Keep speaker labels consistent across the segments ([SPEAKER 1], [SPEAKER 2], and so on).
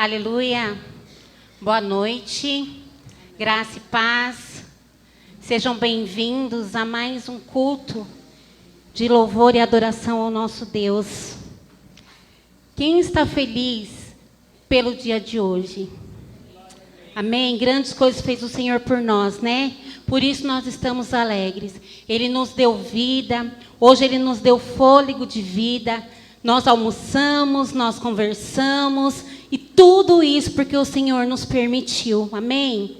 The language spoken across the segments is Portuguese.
[SPEAKER 1] Aleluia. Boa noite. Graça e paz. Sejam bem-vindos a mais um culto de louvor e adoração ao nosso Deus. Quem está feliz pelo dia de hoje? Amém? Grandes coisas fez o Senhor por nós, né? Por isso nós estamos alegres. Ele nos deu vida. Hoje Ele nos deu fôlego de vida. Nós almoçamos, nós conversamos. E tudo isso porque o Senhor nos permitiu. Amém?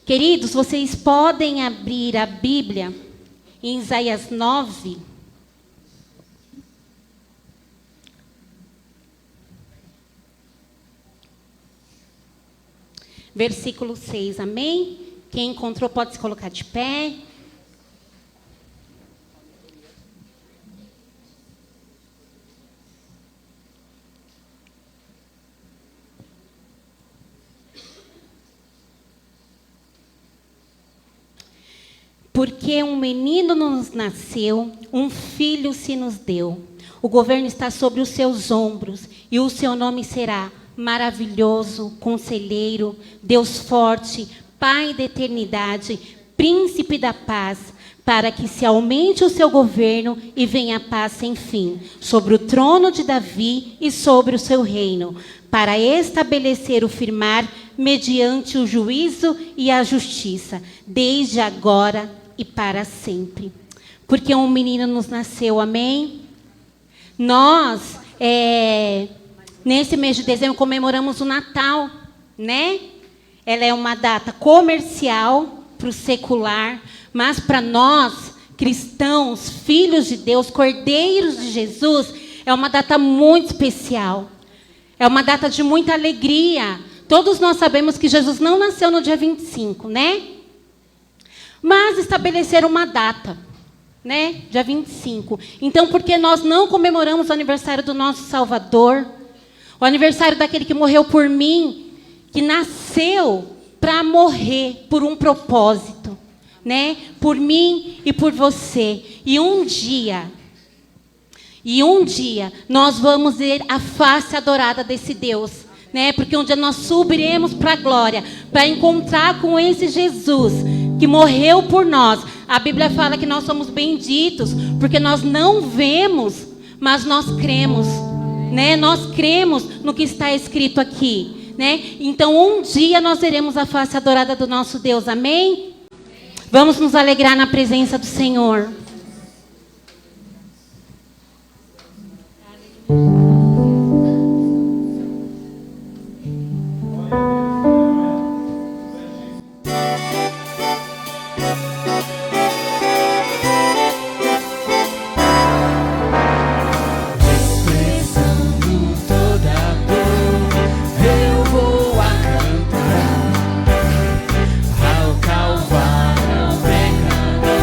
[SPEAKER 1] Queridos, vocês podem abrir a Bíblia em Isaías 9. Versículo 6, amém? Quem encontrou pode se colocar de pé. Porque um menino nos nasceu, um filho se nos deu. O governo está sobre os seus ombros, e o seu nome será Maravilhoso, Conselheiro, Deus Forte, Pai da Eternidade, Príncipe da Paz, para que se aumente o seu governo e venha a paz sem fim, sobre o trono de Davi e sobre o seu reino, para estabelecer o firmar mediante o juízo e a justiça, desde agora e para sempre. Porque um menino nos nasceu, amém? Nós, nesse mês de dezembro, comemoramos o Natal, né? Ela é uma data comercial para o secular, mas para nós, cristãos, filhos de Deus, cordeiros de Jesus, é uma data muito especial. É uma data de muita alegria. Todos nós sabemos que Jesus não nasceu no dia 25, né? Mas estabeleceram uma data, né? Dia 25. Então, por que nós não comemoramos o aniversário do nosso Salvador? O aniversário daquele que morreu por mim, que nasceu para morrer por um propósito, né? Por mim e por você. E um dia nós vamos ver a face adorada desse Deus, né? Porque um dia nós subiremos para a glória, para encontrar com esse Jesus que morreu por nós. A Bíblia fala que nós somos benditos, porque nós não vemos, mas nós cremos, né? Nós cremos no que está escrito aqui, né? Então um dia nós veremos a face adorada do nosso Deus, amém? Vamos nos alegrar na presença do Senhor.
[SPEAKER 2] Ao Calvário, pecador,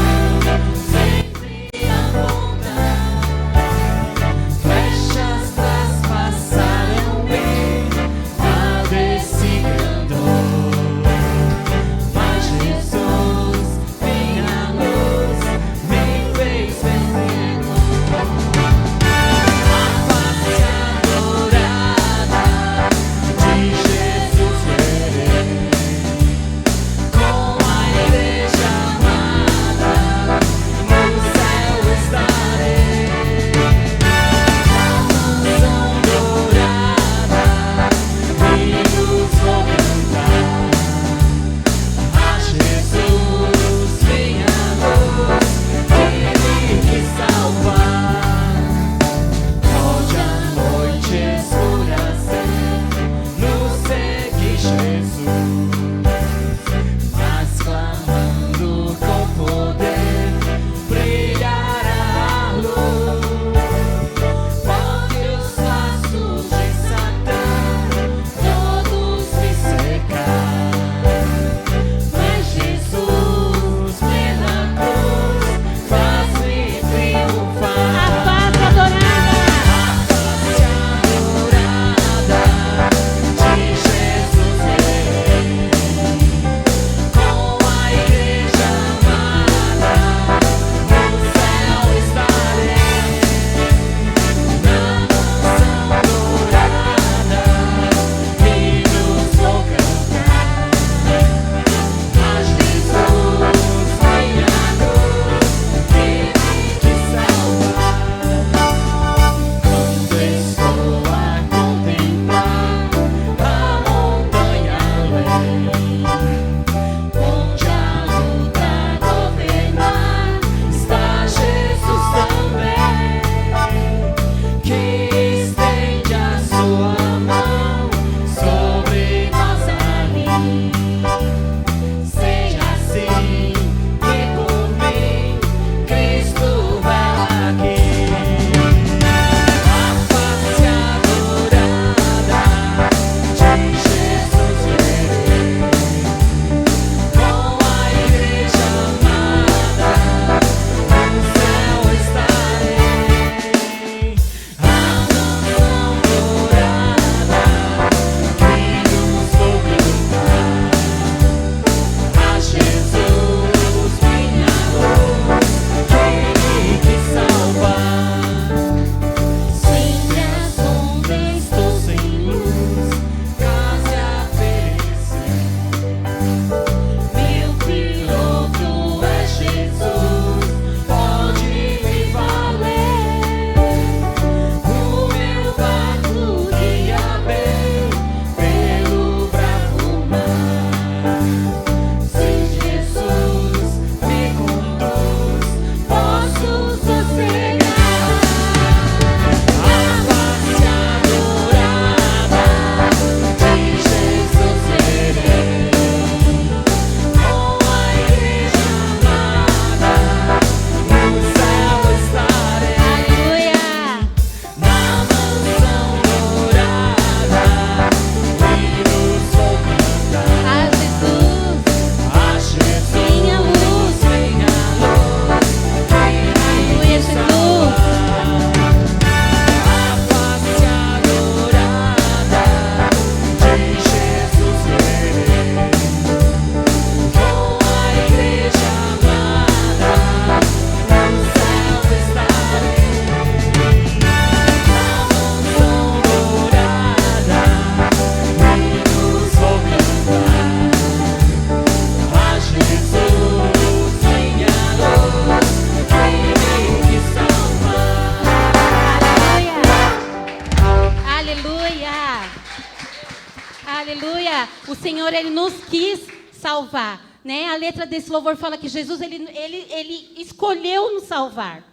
[SPEAKER 1] Aleluia. O Senhor, Ele nos quis salvar. Né? A letra desse louvor fala que Jesus, ele escolheu nos salvar.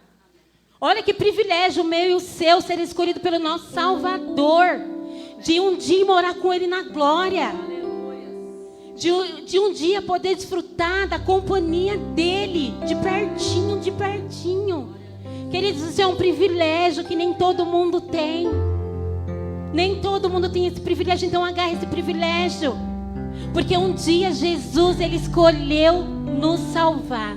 [SPEAKER 1] Olha que privilégio o meu e o seu ser escolhido pelo nosso Salvador. De um dia morar com Ele na glória. De um dia poder desfrutar da companhia dEle. De pertinho, de pertinho. Queridos, isso é um privilégio que nem todo mundo tem. Nem todo mundo tem esse privilégio, então agarre esse privilégio. Porque um dia Jesus, Ele escolheu nos salvar.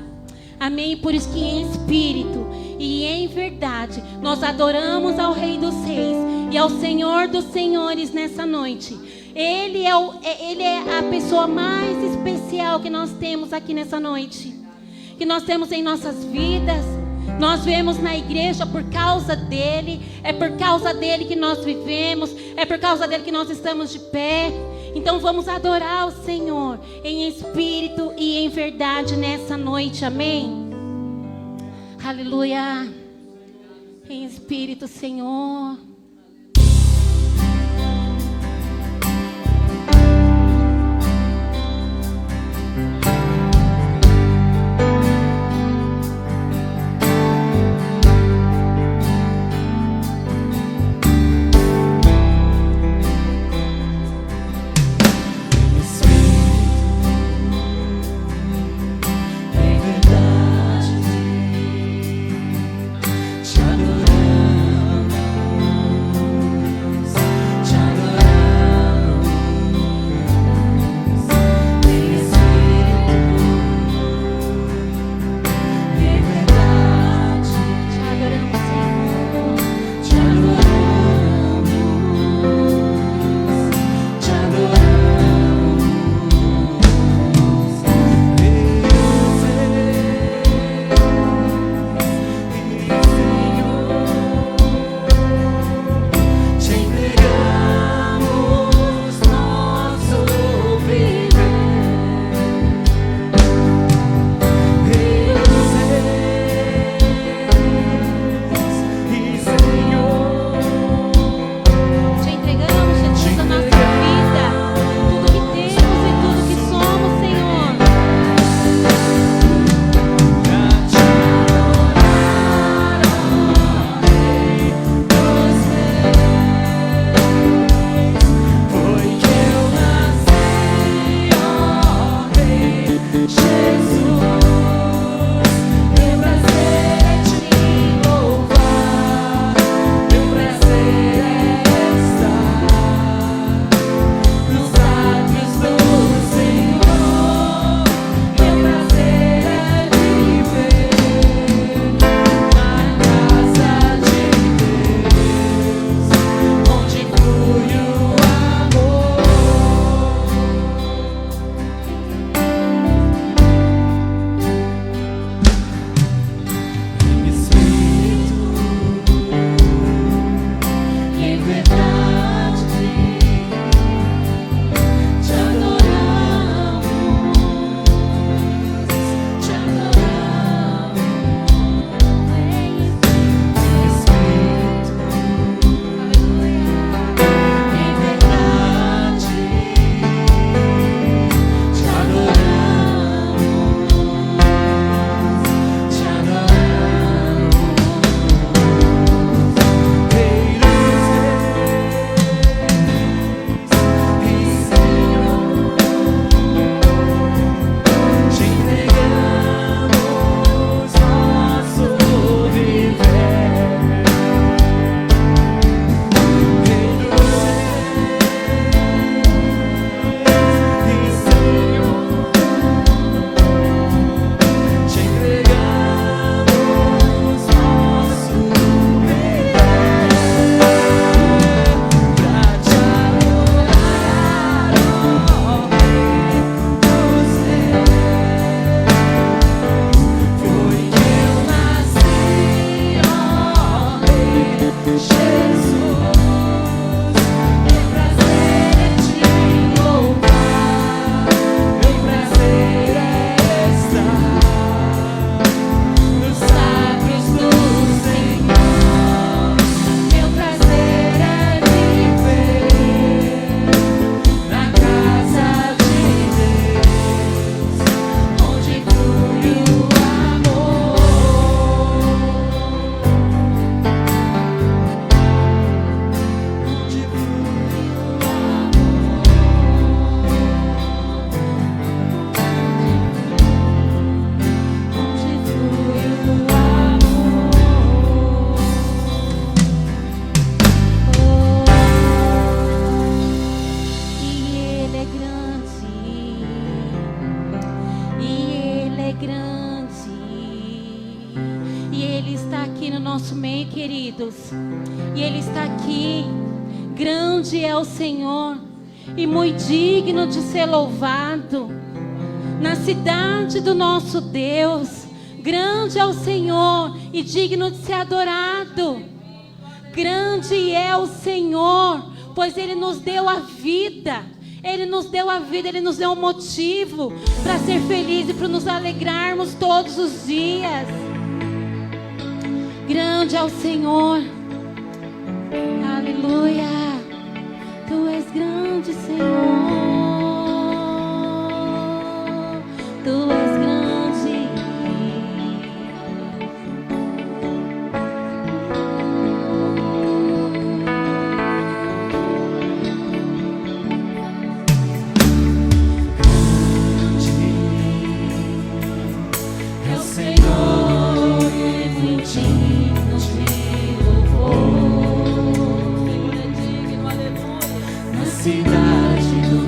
[SPEAKER 1] Amém? Por isso que em espírito e em verdade nós adoramos ao Rei dos Reis e ao Senhor dos Senhores nessa noite. Ele é a pessoa mais especial que nós temos aqui nessa noite. Que nós temos em nossas vidas. Nós vemos na igreja por causa dEle. É por causa dEle que nós vivemos. É por causa dEle que nós estamos de pé. Então vamos adorar o Senhor em espírito e em verdade nessa noite, amém? Aleluia. Em espírito, Senhor.
[SPEAKER 2] Te adoramos.
[SPEAKER 1] grande. E Ele está aqui no nosso meio, queridos. E Ele está aqui. Grande é o Senhor e muito digno de ser louvado. Na cidade do nosso Deus, grande é o Senhor e digno de ser adorado. Grande é o Senhor, pois Ele nos deu a vida. Ele nos deu a vida, Ele nos deu um motivo para ser feliz e para nos alegrarmos todos os dias. Grande é o Senhor. Aleluia. Tu és grande, Senhor. Tu és grande.
[SPEAKER 2] É o Senhor e muito digno de louvor. Na cidade do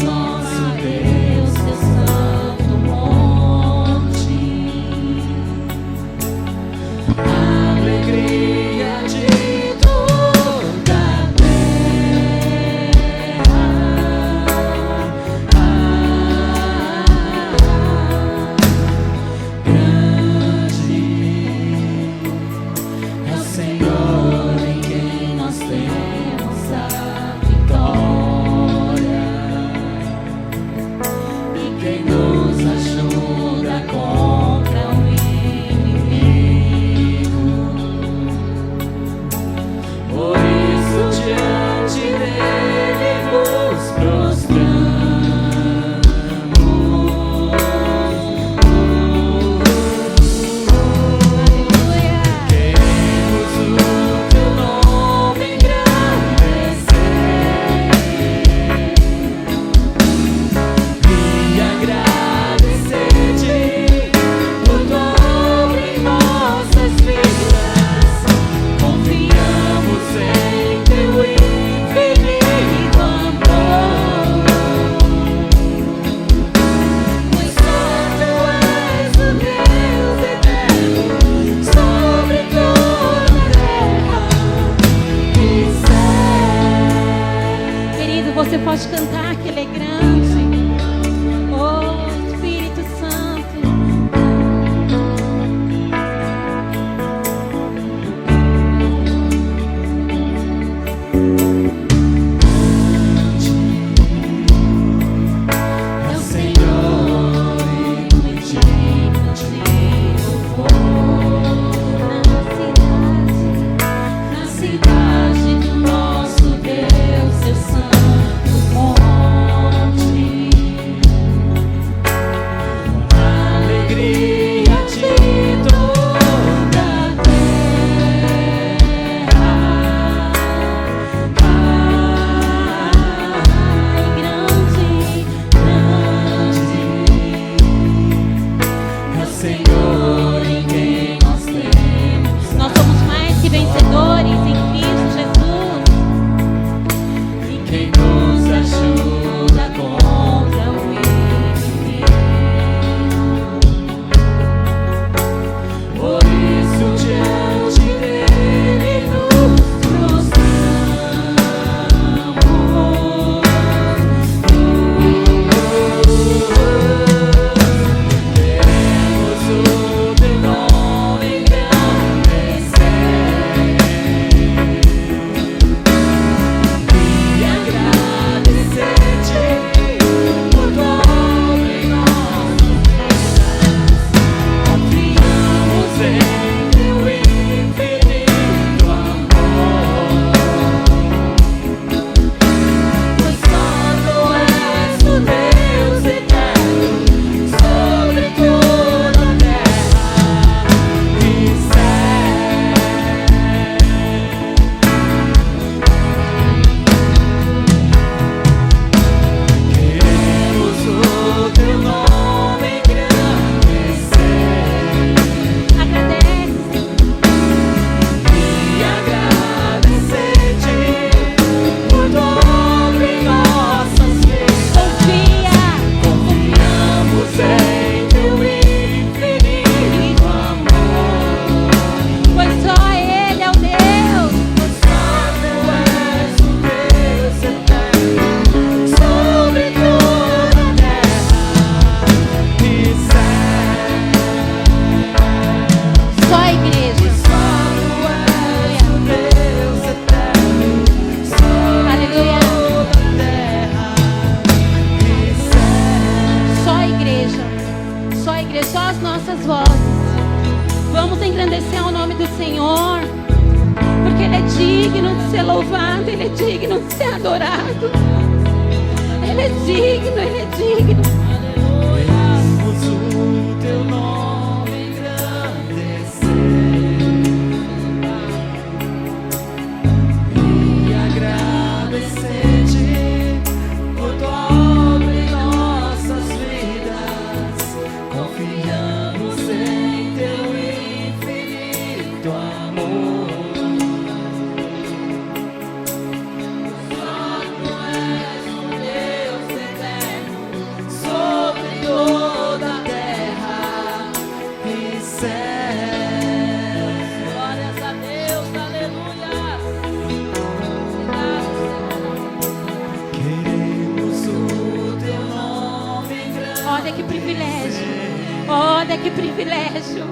[SPEAKER 1] nossas vozes. Vamos engrandecer ao nome do Senhor, porque Ele é digno de ser louvado, Ele é digno de ser adorado. Ele é digno, Ele é digno.
[SPEAKER 2] Queremos o teu nome engrandecer e agradecer-te por tua obra em nossas vidas. Confiamos em teu infinito amor. Toda a terra e céus. Glórias a Deus, aleluia. Queremos o teu nome grande.
[SPEAKER 1] Olha que privilégio, olha que privilégio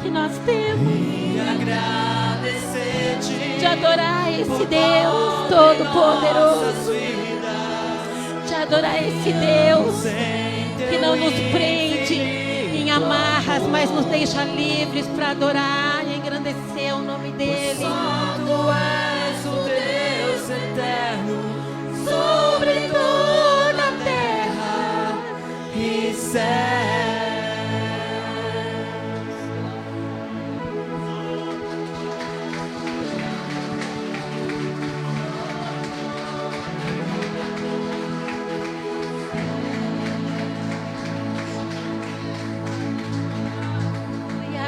[SPEAKER 1] que nós temos
[SPEAKER 2] E agradecer-te
[SPEAKER 1] de adorar esse Deus Todo-Poderoso, de adorar esse Deus que não nos prende em amarras, mas nos deixa livres para adorar e engrandecer o nome dEle.
[SPEAKER 2] Só tu és o Deus eterno sobre toda a terra e céus.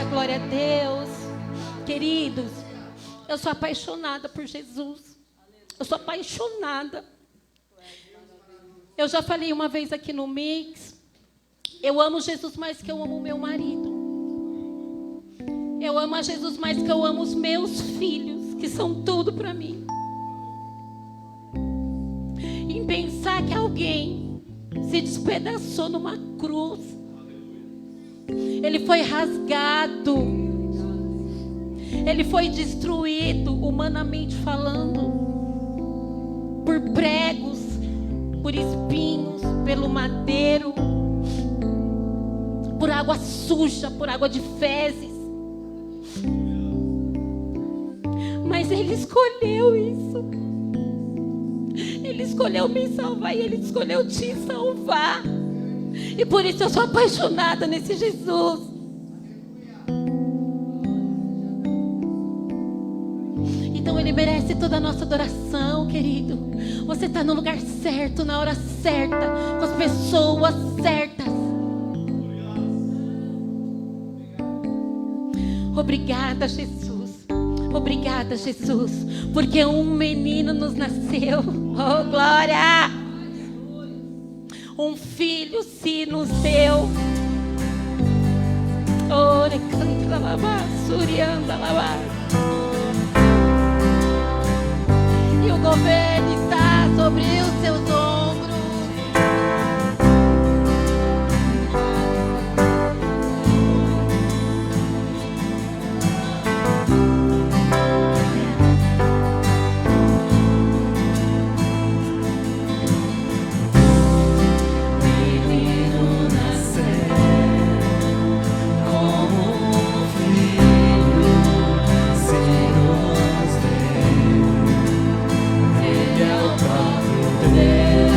[SPEAKER 1] Glória a Deus. Queridos, eu sou apaixonada por Jesus. Eu sou apaixonada. Eu já falei uma vez aqui no Mix. Eu amo Jesus mais que eu amo o meu marido. Eu amo a Jesus mais que eu amo os meus filhos, que são tudo para mim. Em pensar que alguém se despedaçou numa cruz. Ele foi rasgado. Ele foi destruído, humanamente falando, por pregos, por espinhos, pelo madeiro, por água suja, por água de fezes. Mas Ele escolheu isso. Ele escolheu me salvar e Ele escolheu te salvar. E por isso eu sou apaixonada nesse Jesus. Então Ele merece toda a nossa adoração, querido. Você está no lugar certo, na hora certa, com as pessoas certas. Obrigada, Jesus. Obrigada, Jesus. Porque um menino nos nasceu. Oh, glória! Um filho se nos deu. Ore, canta, lavá, surianda, lavá. E o governo está sobre os seus ombros.
[SPEAKER 2] Deus.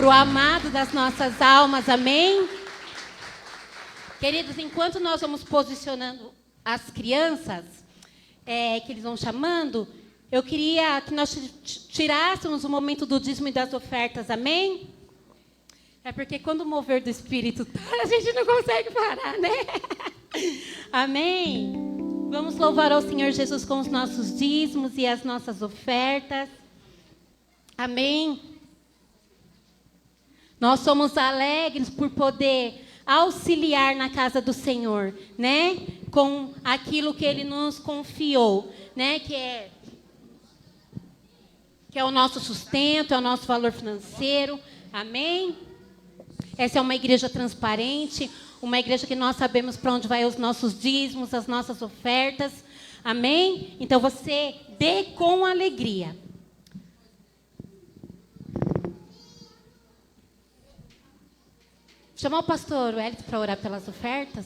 [SPEAKER 1] para o amado das nossas almas, amém? Queridos, enquanto nós vamos posicionando as crianças, que eles vão chamando, eu queria que nós tirássemos o momento do dízimo e das ofertas, amém? É porque quando o mover do Espírito tá, a gente não consegue parar, né? Amém? Vamos louvar ao Senhor Jesus com os nossos dízimos e as nossas ofertas. Amém? Nós somos alegres por poder auxiliar na casa do Senhor, né? Com aquilo que Ele nos confiou, né? Que é o nosso sustento, é o nosso valor financeiro. Amém? Essa é uma igreja transparente, uma igreja que nós sabemos para onde vai os nossos dízimos, as nossas ofertas. Amém? Então você dê com alegria. Chamar o pastor Wellington para orar pelas ofertas.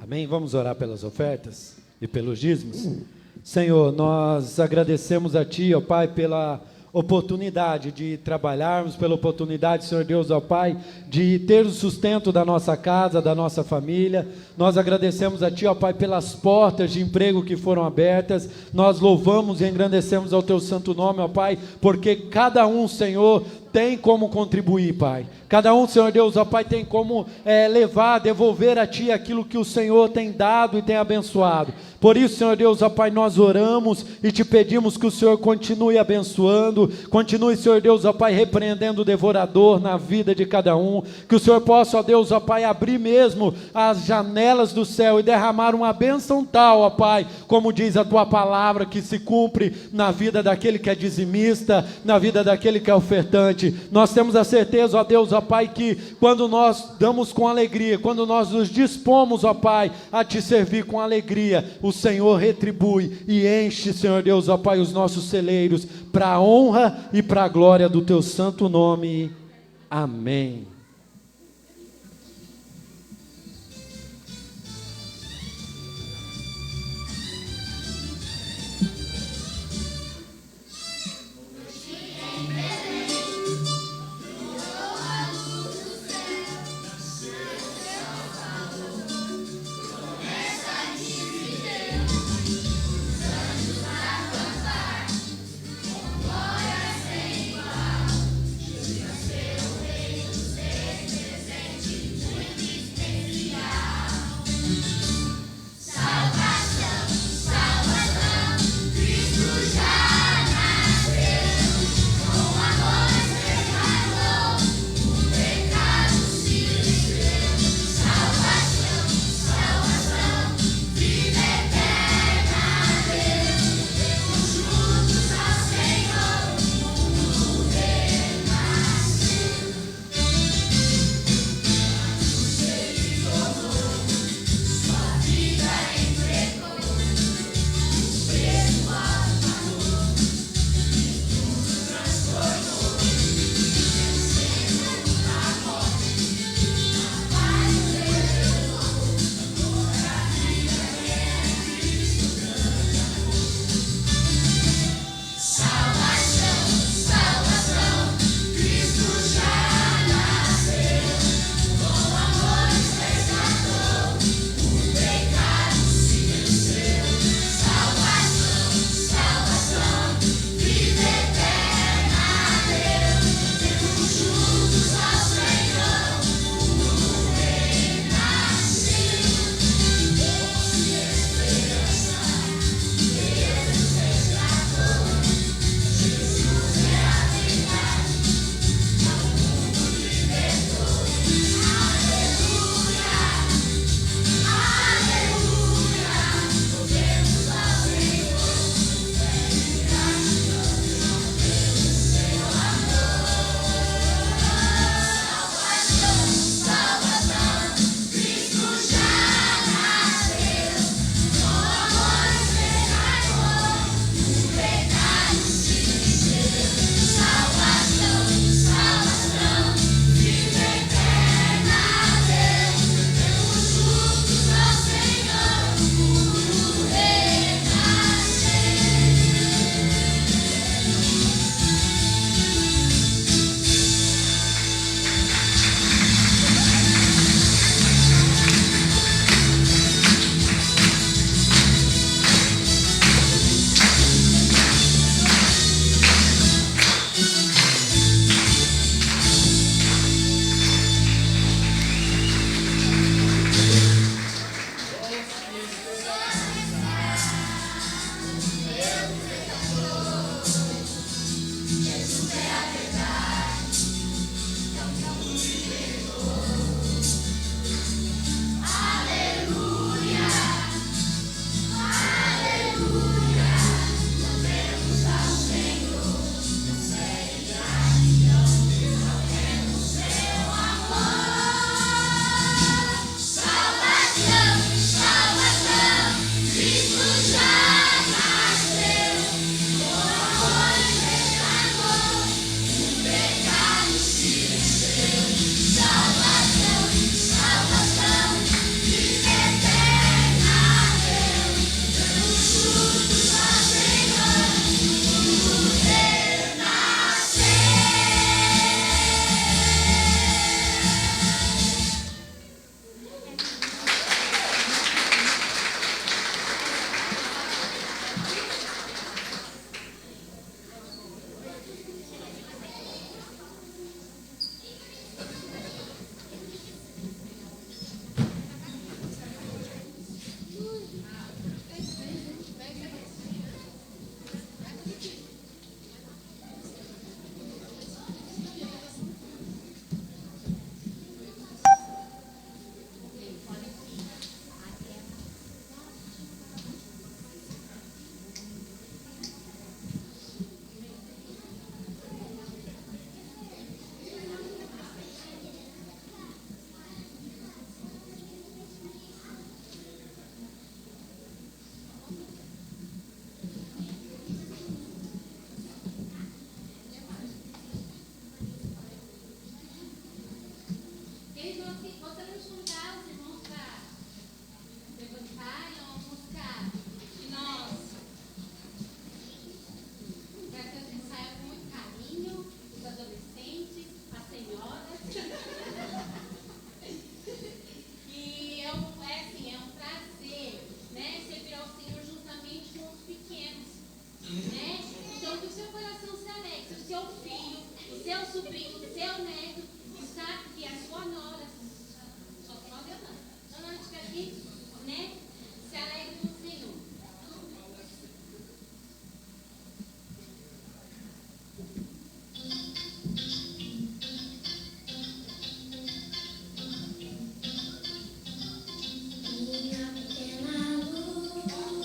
[SPEAKER 3] Amém? Vamos orar pelas ofertas e pelos dízimos? Senhor, nós agradecemos a Ti, ó Pai, pela oportunidade de trabalharmos, pela oportunidade, Senhor Deus, ó Pai, de ter o sustento da nossa casa, da nossa família. Nós agradecemos a Ti, ó Pai, pelas portas de emprego que foram abertas. Nós louvamos e engrandecemos ao Teu santo nome, ó Pai, porque cada um, Senhor, tem como contribuir, Pai. Cada um, Senhor Deus, ó Pai, tem como levar, devolver a Ti aquilo que o Senhor tem dado e tem abençoado. Por isso, Senhor Deus, ó Pai, nós oramos e Te pedimos que o Senhor continue abençoando, continue, Senhor Deus, ó Pai, repreendendo o devorador na vida de cada um, que o Senhor possa, ó Deus, ó Pai, abrir mesmo as janelas do céu e derramar uma bênção tal, ó Pai, como diz a Tua palavra, que se cumpre na vida daquele que é dizimista, na vida daquele que é ofertante. Nós temos a certeza, ó Deus, ó Pai, que quando nós damos com alegria, quando nós nos dispomos, ó Pai, a Te servir com alegria, o Senhor retribui e enche, Senhor Deus, ó Pai, os nossos celeiros para a honra e para a glória do Teu santo nome. Amém.
[SPEAKER 1] sobrinho, o seu neto, e sabe que a sua nora, só Cláudia não. Dona Antica aqui, né? Se alegre no Senhor.
[SPEAKER 2] Minha pequena luz, não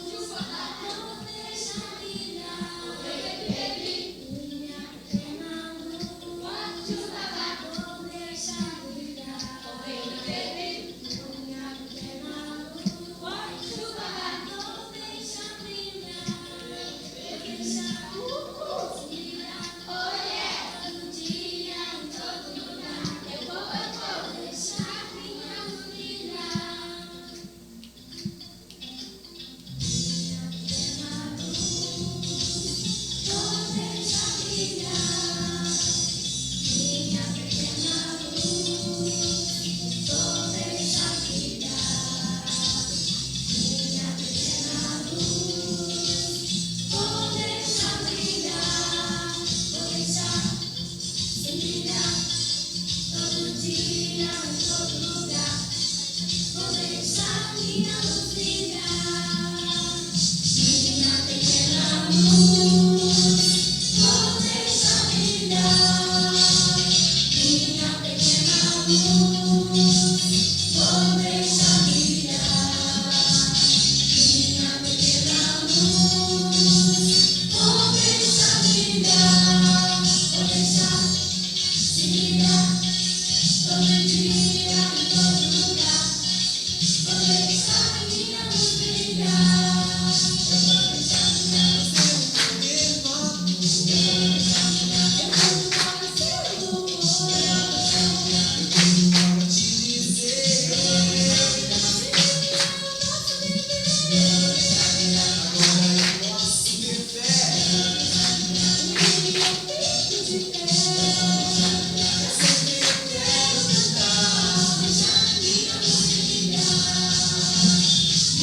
[SPEAKER 2] deixa brilhar. Minha pequena luz, não deixa brilhar. Minha pequena luz, não deixa brilhar. Deixa a luz brilhar. Todo dia, em todo lugar. Deixa a minha luz brilhar. Minha pequena luz, não deixa brilhar. Minha pequena luz, não deixa brilhar. Minha pequena luz, não deixa brilhar. Vou deixar brilhar todo dia, em todo lugar. Vou deixar minha luz brilhar.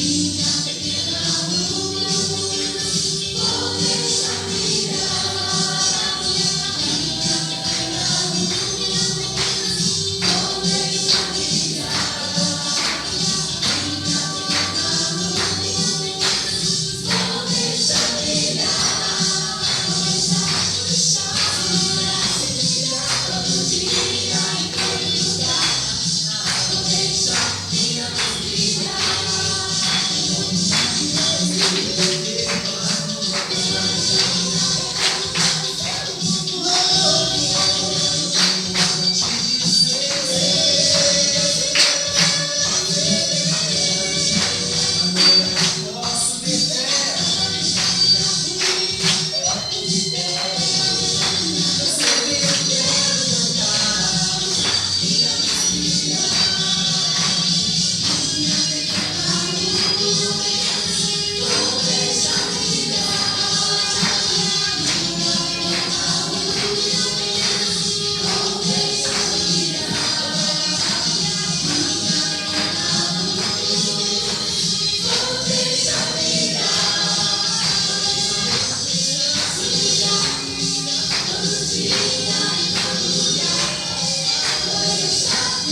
[SPEAKER 2] Minha pequena luz, vou deixar brilhar. Minha pequena luz, vou deixar brilhar. Minha pequena luz, vou deixar brilhar. Vou deixar brilhar todo dia, em todo lugar. Vou deixar minha luz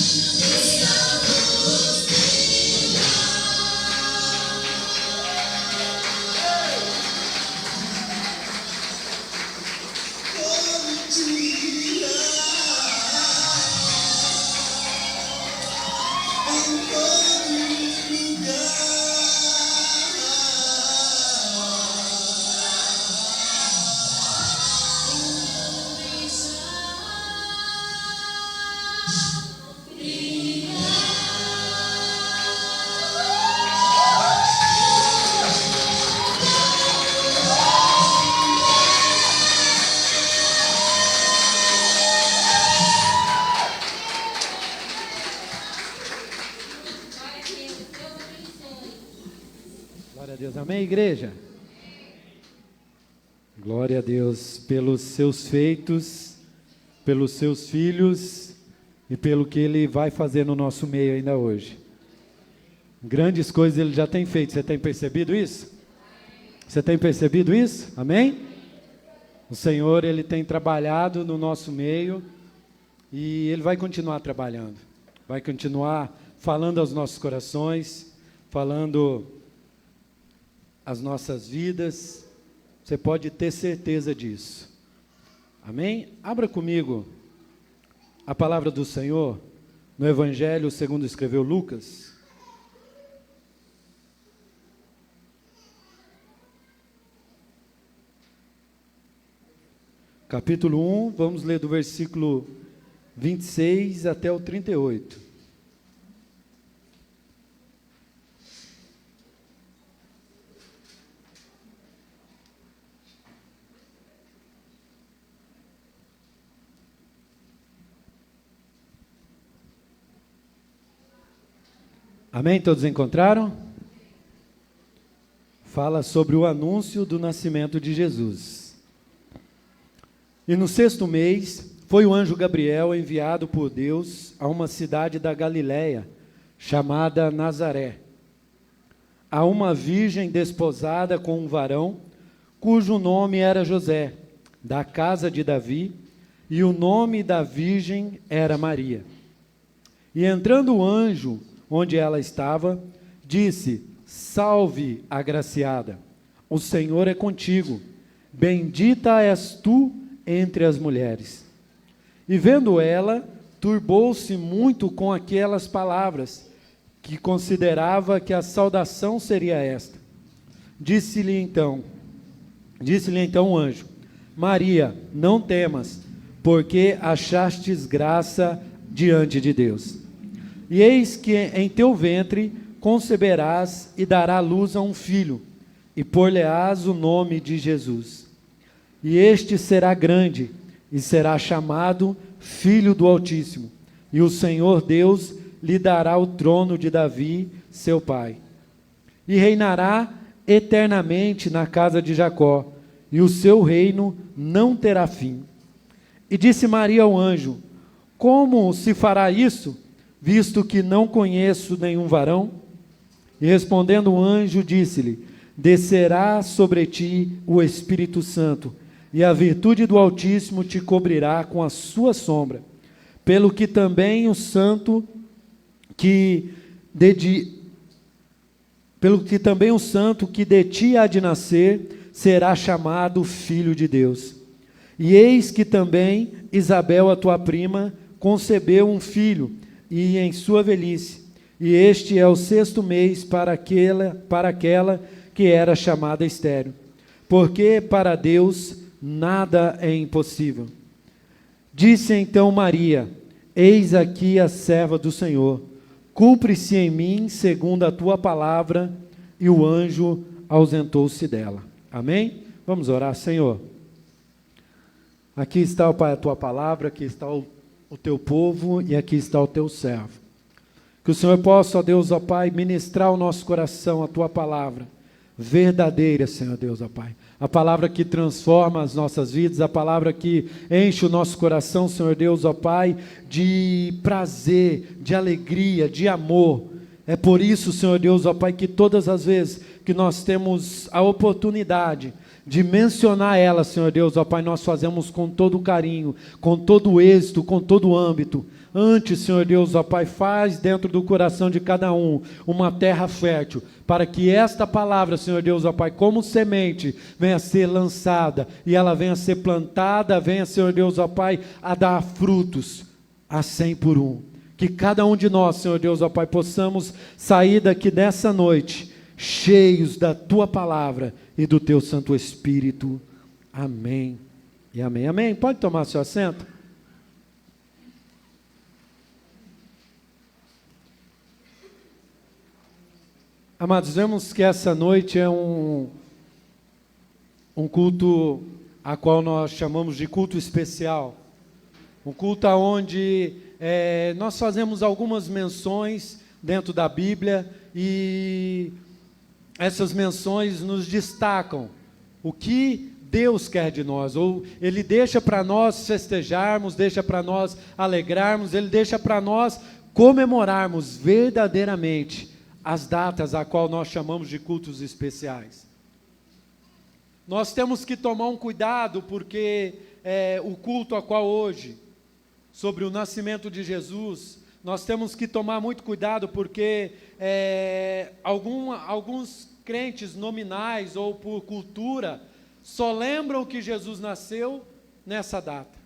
[SPEAKER 2] brilhar. Eu vou deixar minha luz
[SPEAKER 3] Glória a Deus. Amém, igreja? Glória a Deus pelos seus feitos, pelos seus filhos e pelo que Ele vai fazer no nosso meio ainda hoje. Grandes coisas Ele já tem feito. Você tem percebido isso? Você tem percebido isso? Amém? O Senhor, Ele tem trabalhado no nosso meio e Ele vai continuar trabalhando. Vai continuar falando aos nossos corações, falando às nossas vidas. Você pode ter certeza disso. Amém? Abra comigo a palavra do Senhor no Evangelho segundo escreveu Lucas. Capítulo 1, vamos ler do versículo 26 até o 38. Amém? Todos encontraram? Fala sobre o anúncio do nascimento de Jesus. E no 6º mês, foi o anjo Gabriel enviado por Deus a uma cidade da Galiléia, chamada Nazaré, a uma virgem desposada com um varão, cujo nome era José, da casa de Davi, e o nome da virgem era Maria. E entrando o anjo onde ela estava, disse: Salve, agraciada, o Senhor é contigo, bendita és tu entre as mulheres. E vendo ela, turbou-se muito com aquelas palavras, que considerava que a saudação seria esta. Disse-lhe então o anjo: Maria, não temas, porque achastes graça diante de Deus. E eis que em teu ventre conceberás e dará luz a um filho, e por-lhe-ás o nome de Jesus. E este será grande, e será chamado Filho do Altíssimo. E o Senhor Deus lhe dará o trono de Davi, seu pai. E reinará eternamente na casa de Jacó, e o seu reino não terá fim. E disse Maria ao anjo: Como se fará isso, visto que não conheço nenhum varão? E respondendo o anjo, disse-lhe: Descerá sobre ti o Espírito Santo, e a virtude do Altíssimo te cobrirá com a sua sombra. Pelo que também o santo que de ti há de nascer será chamado Filho de Deus. E eis que também Isabel, a tua prima, concebeu um filho, e em sua velhice, e este é o 6º mês para aquela que era chamada estéril, porque para Deus nada é impossível. Disse então Maria: Eis aqui a serva do Senhor, cumpre-se em mim segundo a tua palavra. E o anjo ausentou-se dela. Amém? Vamos orar. Senhor, aqui está, ó Pai, a tua palavra, aqui está o teu povo e aqui está o teu servo. Que o Senhor possa, ó Deus, ó Pai, ministrar ao nosso coração a tua palavra verdadeira, Senhor Deus, ó Pai. A palavra que transforma as nossas vidas, a palavra que enche o nosso coração, Senhor Deus, ó Pai, de prazer, de alegria, de amor. É por isso, Senhor Deus, ó Pai, que todas as vezes que nós temos a oportunidade de mencionar ela, Senhor Deus, ó Pai, nós fazemos com todo carinho, com todo êxito, com todo âmbito. Antes, Senhor Deus, ó Pai, faz dentro do coração de cada um uma terra fértil, para que esta palavra, Senhor Deus, ó Pai, como semente, venha a ser lançada, e ela venha a ser plantada, venha, Senhor Deus, ó Pai, a dar frutos a 100 por 1. Que cada um de nós, Senhor Deus, ó Pai, possamos sair daqui nessa noite, cheios da Tua palavra e do Teu Santo Espírito. Amém e amém. Amém. Pode tomar seu assento? Amados, vemos que essa noite é um culto a qual nós chamamos de culto especial. Um culto onde nós fazemos algumas menções dentro da Bíblia e essas menções nos destacam o que Deus quer de nós, ou Ele deixa para nós festejarmos, deixa para nós alegrarmos, Ele deixa para nós comemorarmos verdadeiramente as datas a qual nós chamamos de cultos especiais. Nós temos que tomar um cuidado, porque o culto a qual hoje, sobre o nascimento de Jesus, nós temos que tomar muito cuidado, porque alguns crentes nominais ou por cultura só lembram que Jesus nasceu nessa data.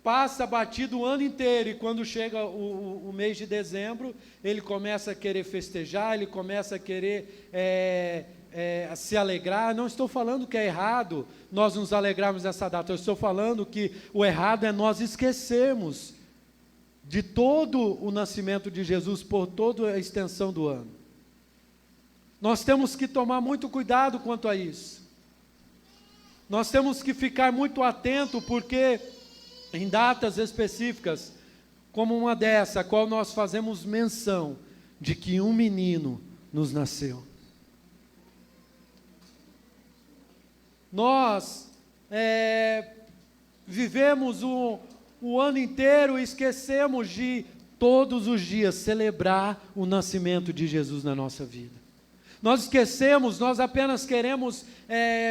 [SPEAKER 3] Passa batido o ano inteiro, e quando chega o mês de dezembro, ele começa a querer festejar, ele começa a querer se alegrar. Não estou falando que é errado nós nos alegrarmos nessa data, eu estou falando que o errado é nós esquecermos de todo o nascimento de Jesus por toda a extensão do ano. Nós temos que tomar muito cuidado quanto a isso. Nós temos que ficar muito atento, porque em datas específicas, como uma dessa, a qual nós fazemos menção de que um menino nos nasceu. Nós vivemos o ano inteiro e esquecemos de todos os dias celebrar o nascimento de Jesus na nossa vida. Nós esquecemos, nós apenas queremos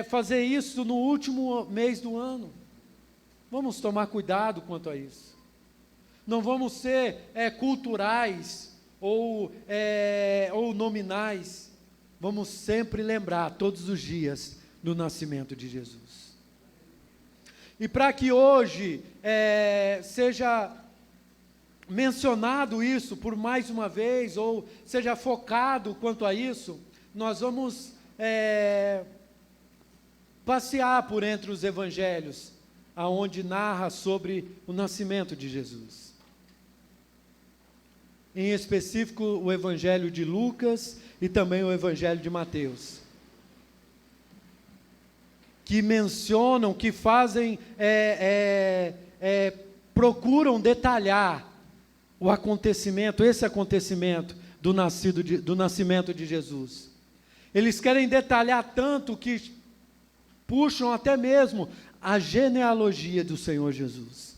[SPEAKER 3] fazer isso no último mês do ano. Vamos tomar cuidado quanto a isso. Não vamos ser culturais ou nominais. Vamos sempre lembrar todos os dias do nascimento de Jesus. E para que hoje seja mencionado isso por mais uma vez, ou seja focado quanto a isso, nós vamos passear por entre os evangelhos, aonde narra sobre o nascimento de Jesus. Em específico, o evangelho de Lucas e também o evangelho de Mateus, que mencionam, que fazem, procuram detalhar o acontecimento, esse acontecimento do nascimento de Jesus. Eles querem detalhar tanto que puxam até mesmo a genealogia do Senhor Jesus.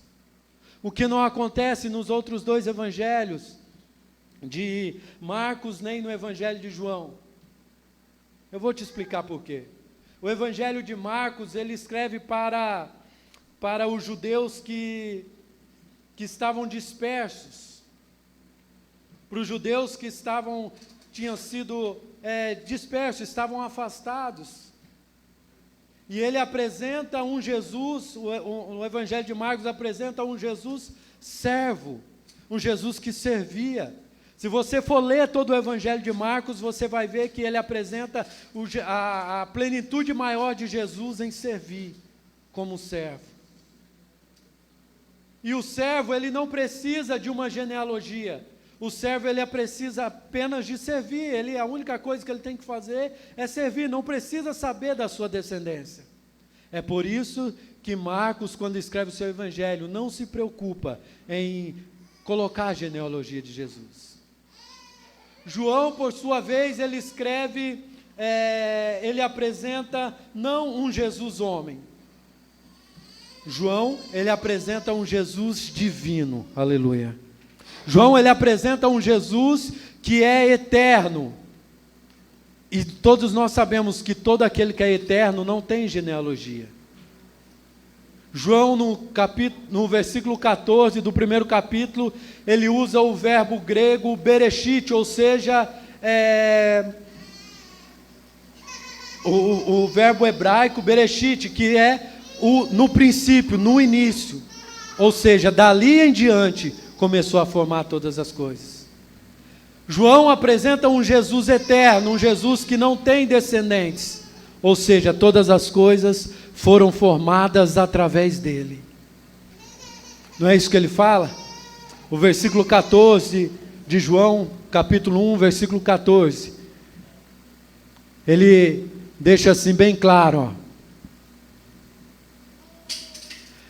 [SPEAKER 3] O que não acontece nos outros dois evangelhos, de Marcos, nem no evangelho de João. Eu vou te explicar por quê. O evangelho de Marcos, ele escreve para os judeus que estavam dispersos, para os judeus que tinham sido dispersos, estavam afastados. E ele apresenta um Jesus, o evangelho de Marcos apresenta um Jesus servo, um Jesus que servia. Se você for ler todo o evangelho de Marcos, você vai ver que ele apresenta a plenitude maior de Jesus em servir como servo. E o servo, ele não precisa de uma genealogia. O servo, ele precisa apenas de servir. A única coisa que ele tem que fazer é servir, não precisa saber da sua descendência. É por isso que Marcos, quando escreve o seu evangelho, não se preocupa em colocar a genealogia de Jesus. João, por sua vez, ele escreve, ele apresenta não um Jesus homem. João, ele apresenta um Jesus divino, aleluia. João, ele apresenta um Jesus que é eterno. E todos nós sabemos que todo aquele que é eterno não tem genealogia. João, no versículo 14 do primeiro capítulo, ele usa o verbo grego bereshit, ou seja, o verbo hebraico bereshit, que é no princípio, no início. Ou seja, dali em diante, começou a formar todas as coisas. João apresenta um Jesus eterno, um Jesus que não tem descendentes, ou seja, todas as coisas foram formadas através dele. Não é isso que ele fala? O versículo 14 de João, capítulo 1, versículo 14, ele deixa assim bem claro, ó.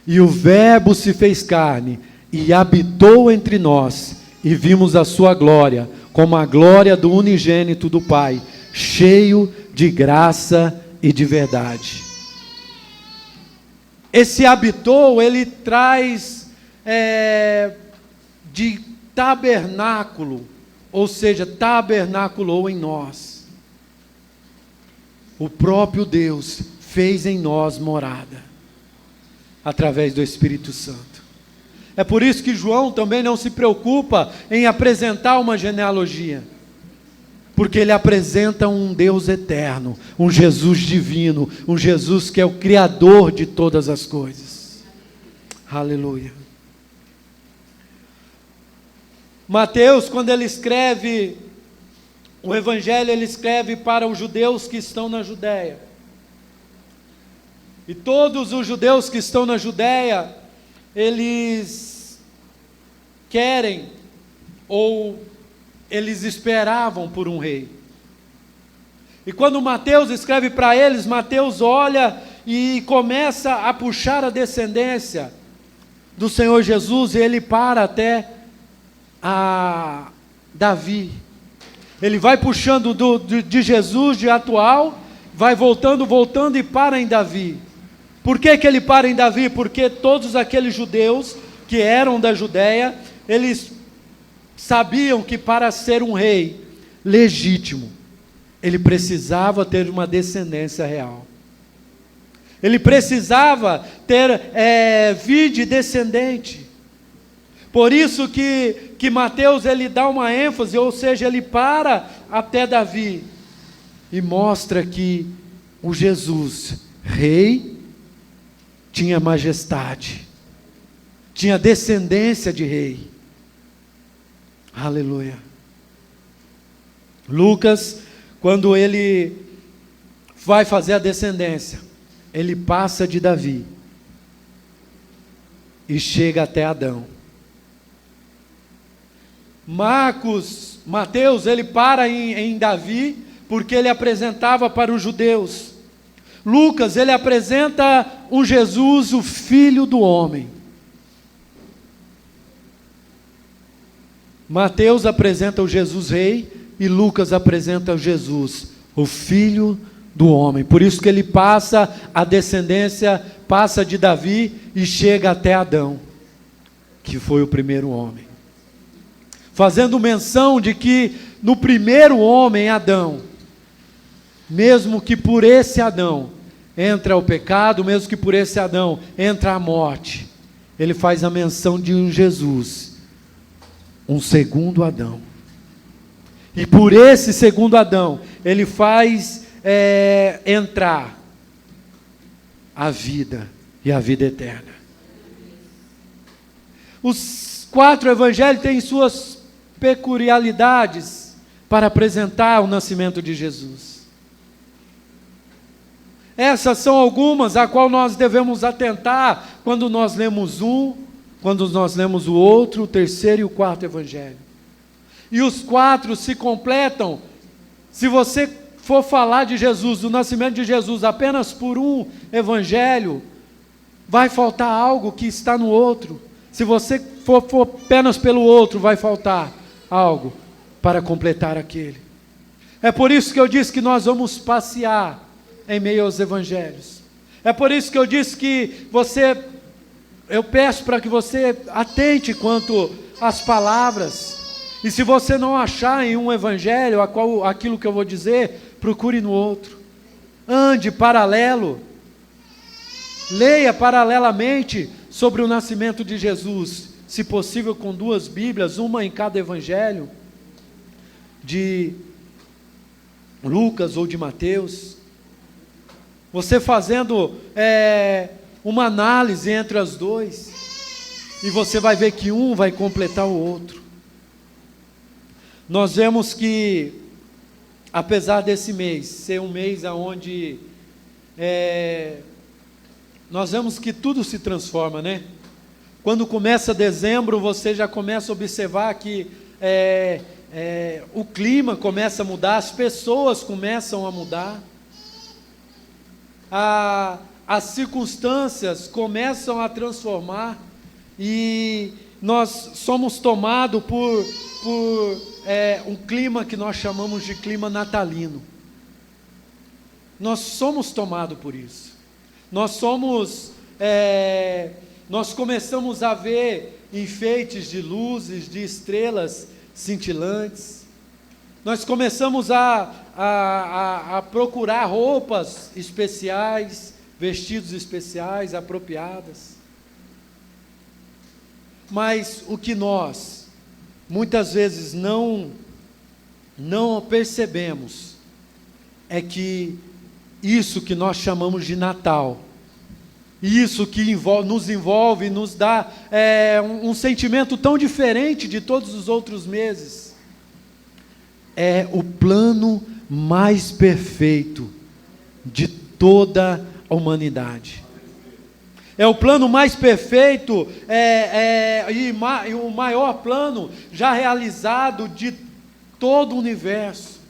[SPEAKER 3] E o verbo se fez carne e habitou entre nós, e vimos a sua glória, como a glória do unigênito do Pai, cheio de graça e de verdade. Esse habitou, ele traz de tabernáculo, ou seja, tabernaculou em nós. o próprio Deus fez em nós morada, através do Espírito Santo. É por isso que João também não se preocupa em apresentar uma genealogia, porque ele apresenta um Deus eterno, um Jesus divino, um Jesus que é o Criador de todas as coisas. Aleluia. Mateus, quando ele escreve o Evangelho, ele escreve para os judeus que estão na Judéia. E todos os judeus que estão na Judéia, eles querem, ou eles esperavam por um rei. E quando Mateus escreve para eles, Mateus olha e começa a puxar a descendência do Senhor Jesus, e ele para até a Davi. Ele vai puxando de Jesus, de atual, vai voltando e para em Davi. Por que ele para em Davi? Porque todos aqueles judeus que eram da Judéia, eles sabiam que para ser um rei legítimo, ele precisava ter uma descendência real. Ele precisava ter vide descendente. Por isso que Mateus ele dá uma ênfase, ou seja, ele para até Davi e mostra que o Jesus, rei, tinha majestade, tinha descendência de rei. Aleluia. Lucas, quando ele vai fazer a descendência, ele passa de Davi e chega até Adão. Mateus, ele para em Davi, porque ele apresentava para os judeus. Lucas, ele apresenta um Jesus, o Filho do homem. Mateus apresenta o Jesus rei, e Lucas apresenta o Jesus, o Filho do homem. Por isso que ele passa a descendência, passa de Davi e chega até Adão, que foi o primeiro homem. Fazendo menção de que no primeiro homem, Adão, mesmo que por esse Adão entra o pecado, mesmo que por esse Adão entra a morte, ele faz a menção de um Jesus, um segundo Adão. E por esse segundo Adão, ele faz entrar a vida e a vida eterna. Os 4 evangelhos têm suas peculiaridades para apresentar o nascimento de Jesus. Essas são algumas a qual nós devemos atentar quando nós lemos um, quando nós lemos o outro, o terceiro e o quarto evangelho. E os 4 se completam. Se você for falar de Jesus, do nascimento de Jesus, apenas por um evangelho, vai faltar algo que está no outro. Se você for apenas pelo outro, vai faltar algo para completar aquele. É por isso que eu disse que nós vamos passear em meio aos evangelhos. É por isso que eu disse que eu peço para que você atente quanto às palavras. E se você não achar em um evangelho aquilo que eu vou dizer, procure no outro. Ande paralelo. Leia paralelamente sobre o nascimento de Jesus, se possível com 2 Bíblias, uma em cada evangelho, de Lucas ou de Mateus. Você fazendo uma análise entre as 2, e você vai ver que um vai completar o outro. Nós vemos que, apesar desse mês ser um mês onde nós vemos que tudo se transforma, né? Quando começa dezembro, você já começa a observar que o clima começa a mudar, as pessoas começam a mudar, as circunstâncias começam a transformar, e nós somos tomados por um clima que nós chamamos de clima natalino. Nós somos tomados por isso. Nós começamos a ver enfeites de luzes, de estrelas cintilantes. Nós começamos a procurar roupas especiais, vestidos especiais, apropriadas. Mas o que nós, muitas vezes, não percebemos, é que isso que nós chamamos de Natal, isso que nos envolve, nos dá um sentimento tão diferente de todos os outros meses, é o plano mais perfeito de toda a humanidade. É o plano mais perfeito e o maior plano já realizado de todo o universo.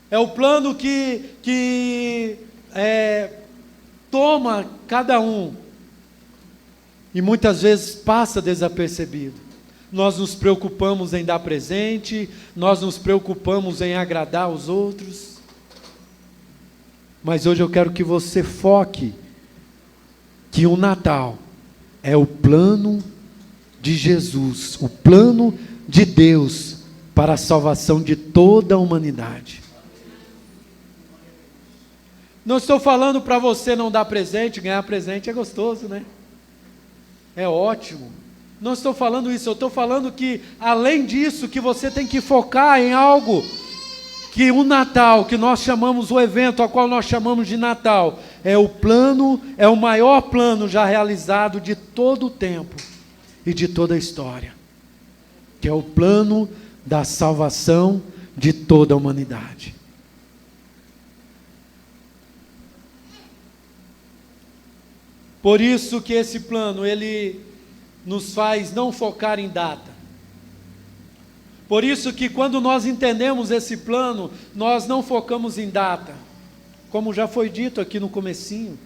[SPEAKER 3] É o plano que toma cada um e muitas vezes passa desapercebido. Nós nos preocupamos em dar presente, nós nos preocupamos em agradar os outros. Mas hoje eu quero que você foque que o Natal é o plano de Jesus, o plano de Deus para a salvação de toda a humanidade. Não estou falando para você não dar presente, ganhar presente é gostoso, né? É ótimo. Não estou falando isso, eu estou falando que, além disso, que você tem que focar em algo, que o Natal, que nós chamamos, o evento a qual nós chamamos de Natal, é o plano, é o maior plano já realizado de todo o tempo e de toda a história, que é o plano da salvação de toda a humanidade. Por isso que esse plano, ele nos faz não focar em data. Por isso que quando nós entendemos esse plano, nós não focamos em data. Como já foi dito aqui no comecinho.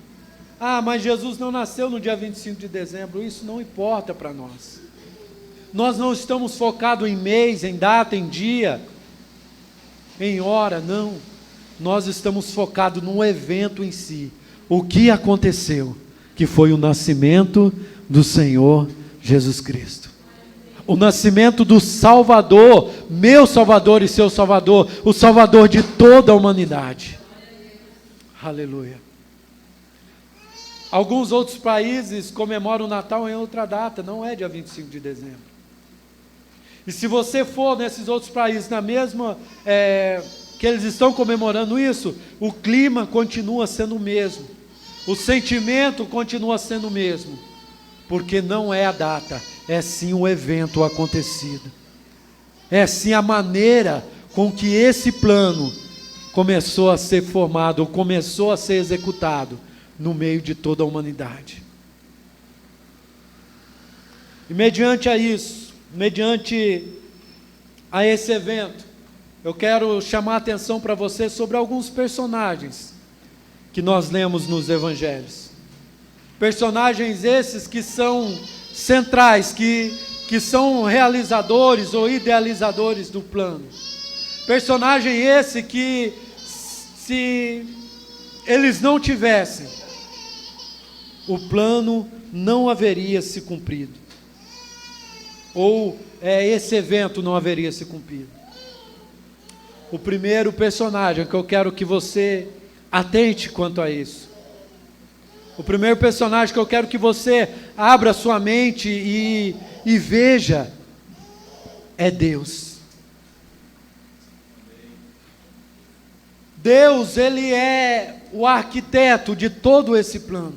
[SPEAKER 3] Mas Jesus não nasceu no dia 25 de dezembro. Isso não importa para nós. Nós não estamos focados em mês, em data, em dia, em hora, não. Nós estamos focados no evento em si. O que aconteceu, que foi o nascimento do Senhor Jesus Cristo. O nascimento do Salvador, meu Salvador e seu Salvador, o Salvador de toda a humanidade. Aleluia. Alguns outros países comemoram o Natal em outra data, não é dia 25 de dezembro. E se você for nesses outros países, na mesma que eles estão comemorando isso, o clima continua sendo o mesmo. O sentimento continua sendo o mesmo. Porque não é a data, é sim o evento acontecido. É sim a maneira com que esse plano começou a ser formado, ou começou a ser executado no meio de toda a humanidade. E mediante a isso, mediante a esse evento, eu quero chamar a atenção para você sobre alguns personagens que nós lemos nos evangelhos. Personagens esses que são centrais, que são realizadores ou idealizadores do plano. Personagem esse que, se eles não tivessem, o plano não haveria se cumprido. Ou esse evento não haveria se cumprido. O primeiro personagem que eu quero que você atente quanto a isso. O primeiro personagem que eu quero que você abra sua mente e veja é Deus. Deus, Ele é o arquiteto de todo esse plano.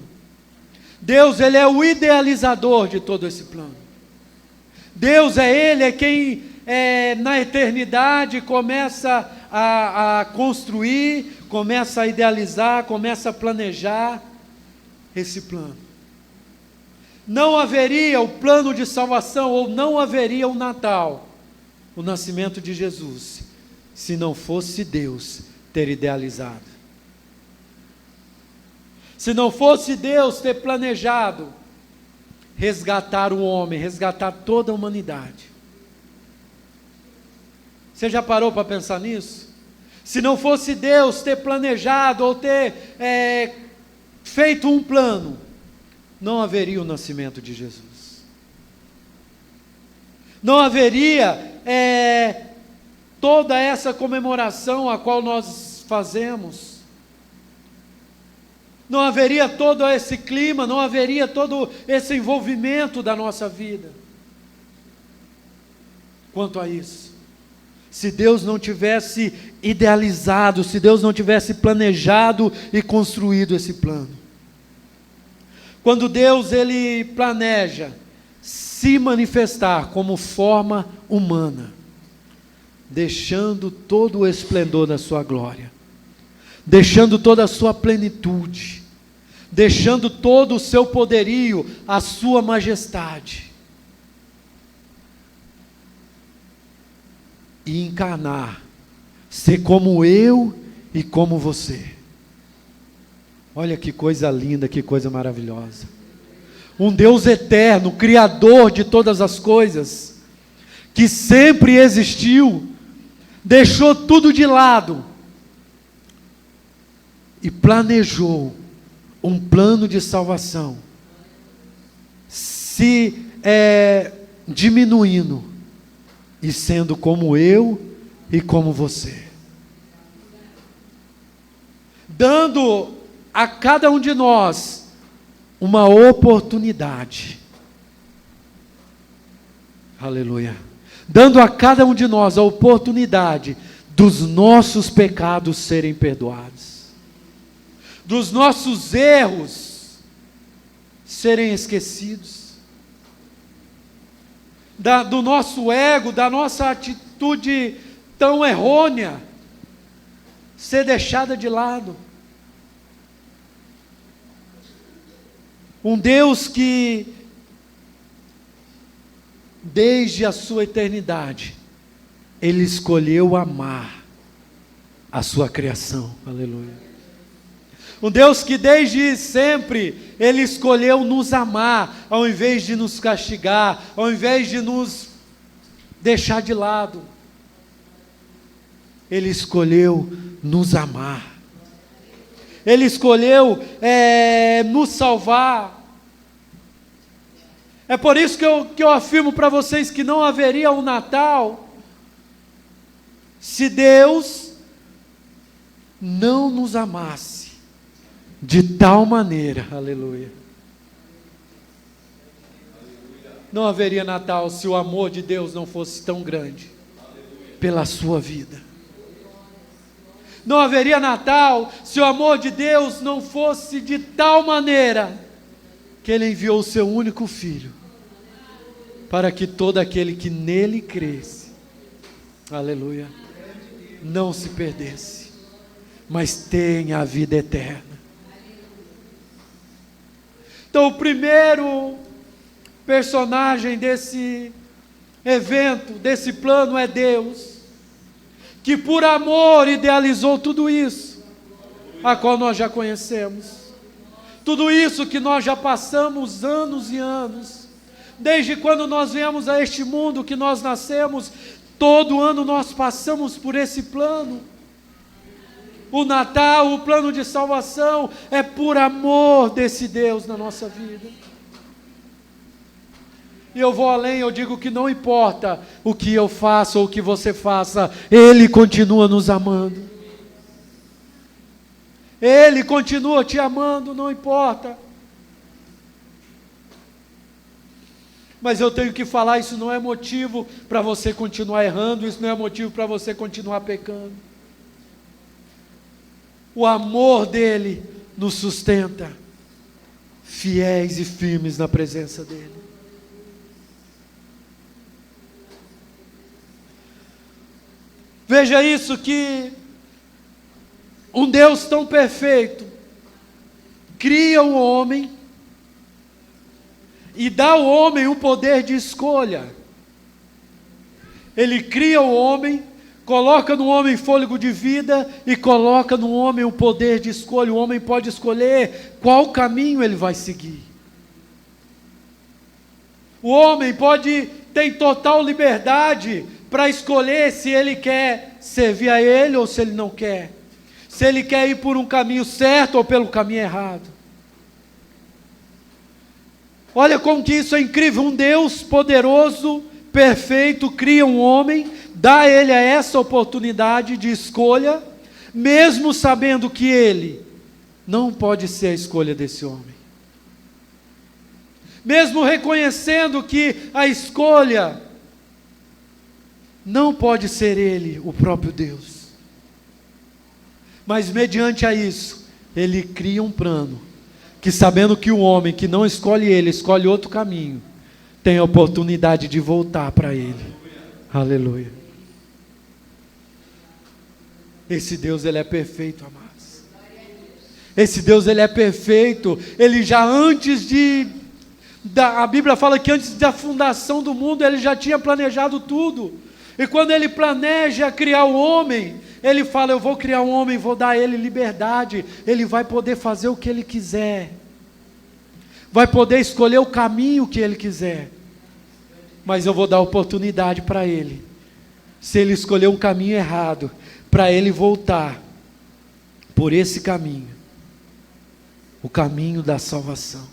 [SPEAKER 3] Deus, Ele é o idealizador de todo esse plano. Deus Ele é quem na eternidade começa a construir, começa a idealizar, começa a planejar esse plano. Não haveria o plano de salvação, ou não haveria o Natal, o nascimento de Jesus, se não fosse Deus ter idealizado. Se não fosse Deus ter planejado resgatar o homem, resgatar toda a humanidade. Você já parou para pensar nisso? Se não fosse Deus ter planejado ou ter feito um plano, não haveria o nascimento de Jesus. Não haveria toda essa comemoração a qual nós fazemos. Não haveria todo esse clima, não haveria todo esse envolvimento da nossa vida. Quanto a isso, se Deus não tivesse idealizado, se Deus não tivesse planejado e construído esse plano. Quando Deus ele planeja se manifestar como forma humana, deixando todo o esplendor da sua glória, deixando toda a sua plenitude, deixando todo o seu poderio, a sua majestade, e encarnar, ser como eu e como você. Olha que coisa linda, que coisa maravilhosa. Um Deus eterno, Criador de todas as coisas, que sempre existiu, deixou tudo de lado e planejou um plano de salvação, se diminuindo e sendo como eu e como você, dando a cada um de nós uma oportunidade, aleluia, dando a cada um de nós a oportunidade dos nossos pecados serem perdoados, dos nossos erros serem esquecidos, do nosso ego, da nossa atitude tão errônea ser deixada de lado. Um Deus que, desde a sua eternidade, Ele escolheu amar a sua criação, aleluia. Um Deus que desde sempre, Ele escolheu nos amar, ao invés de nos castigar, ao invés de nos deixar de lado. Ele escolheu nos amar. Ele escolheu nos salvar. É por isso que eu afirmo para vocês que não haveria um Natal se Deus não nos amasse de tal maneira, aleluia. Não haveria Natal se o amor de Deus não fosse tão grande pela sua vida. Não haveria Natal se o amor de Deus não fosse de tal maneira que Ele enviou o seu único Filho, para que todo aquele que nele cresce, aleluia, não se perdesse, mas tenha a vida eterna. Então o primeiro personagem desse evento, desse plano é Deus, que por amor idealizou tudo isso, a qual nós já conhecemos, tudo isso que nós já passamos anos e anos, desde quando nós viemos a este mundo, que nós nascemos, todo ano nós passamos por esse plano. O Natal, o plano de salvação, é por amor desse Deus na nossa vida. E eu vou além, eu digo que não importa o que eu faça ou o que você faça, Ele continua nos amando. Ele continua te amando, não importa. Mas eu tenho que falar, isso não é motivo para você continuar errando, isso não é motivo para você continuar pecando. O amor dele nos sustenta, fiéis e firmes na presença dele. Veja isso, que um Deus tão perfeito cria o homem e dá ao homem o poder de escolha. Ele cria o homem, coloca no homem fôlego de vida e coloca no homem o poder de escolha. O homem pode escolher qual caminho ele vai seguir. O homem tem total liberdade para escolher se ele quer servir a ele ou se ele não quer. Se ele quer ir por um caminho certo ou pelo caminho errado. Olha como que isso é incrível. Um Deus poderoso, perfeito cria um homem, dá a ele essa oportunidade de escolha, mesmo sabendo que ele não pode ser a escolha desse homem. Mesmo reconhecendo que a escolha não pode ser ele, o próprio Deus. Mas mediante a isso, ele cria um plano, que sabendo que o homem que não escolhe ele, escolhe outro caminho, tem a oportunidade de voltar para ele. Aleluia. Esse Deus, ele é perfeito, amados. Esse Deus, ele é perfeito. Ele já antes a Bíblia fala que antes da fundação do mundo, ele já tinha planejado tudo. E quando ele planeja criar o homem, ele fala: eu vou criar um homem, vou dar a ele liberdade. Ele vai poder fazer o que ele quiser. Vai poder escolher o caminho que ele quiser. Mas eu vou dar oportunidade para ele. Se ele escolher um caminho errado, para ele voltar por esse caminho. O caminho da salvação.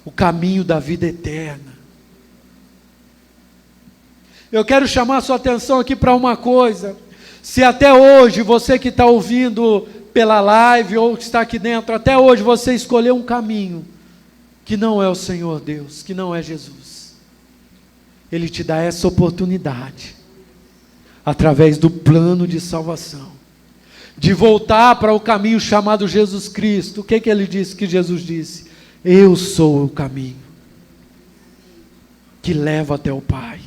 [SPEAKER 3] O caminho da vida eterna. Eu quero chamar a sua atenção aqui para uma coisa. Se até hoje, você que está ouvindo pela live ou que está aqui dentro, até hoje você escolheu um caminho que não é o Senhor Deus, que não é Jesus, Ele te dá essa oportunidade, através do plano de salvação, de voltar para o caminho chamado Jesus Cristo. O que Ele disse, que Jesus disse? Eu sou o caminho que leva até o Pai.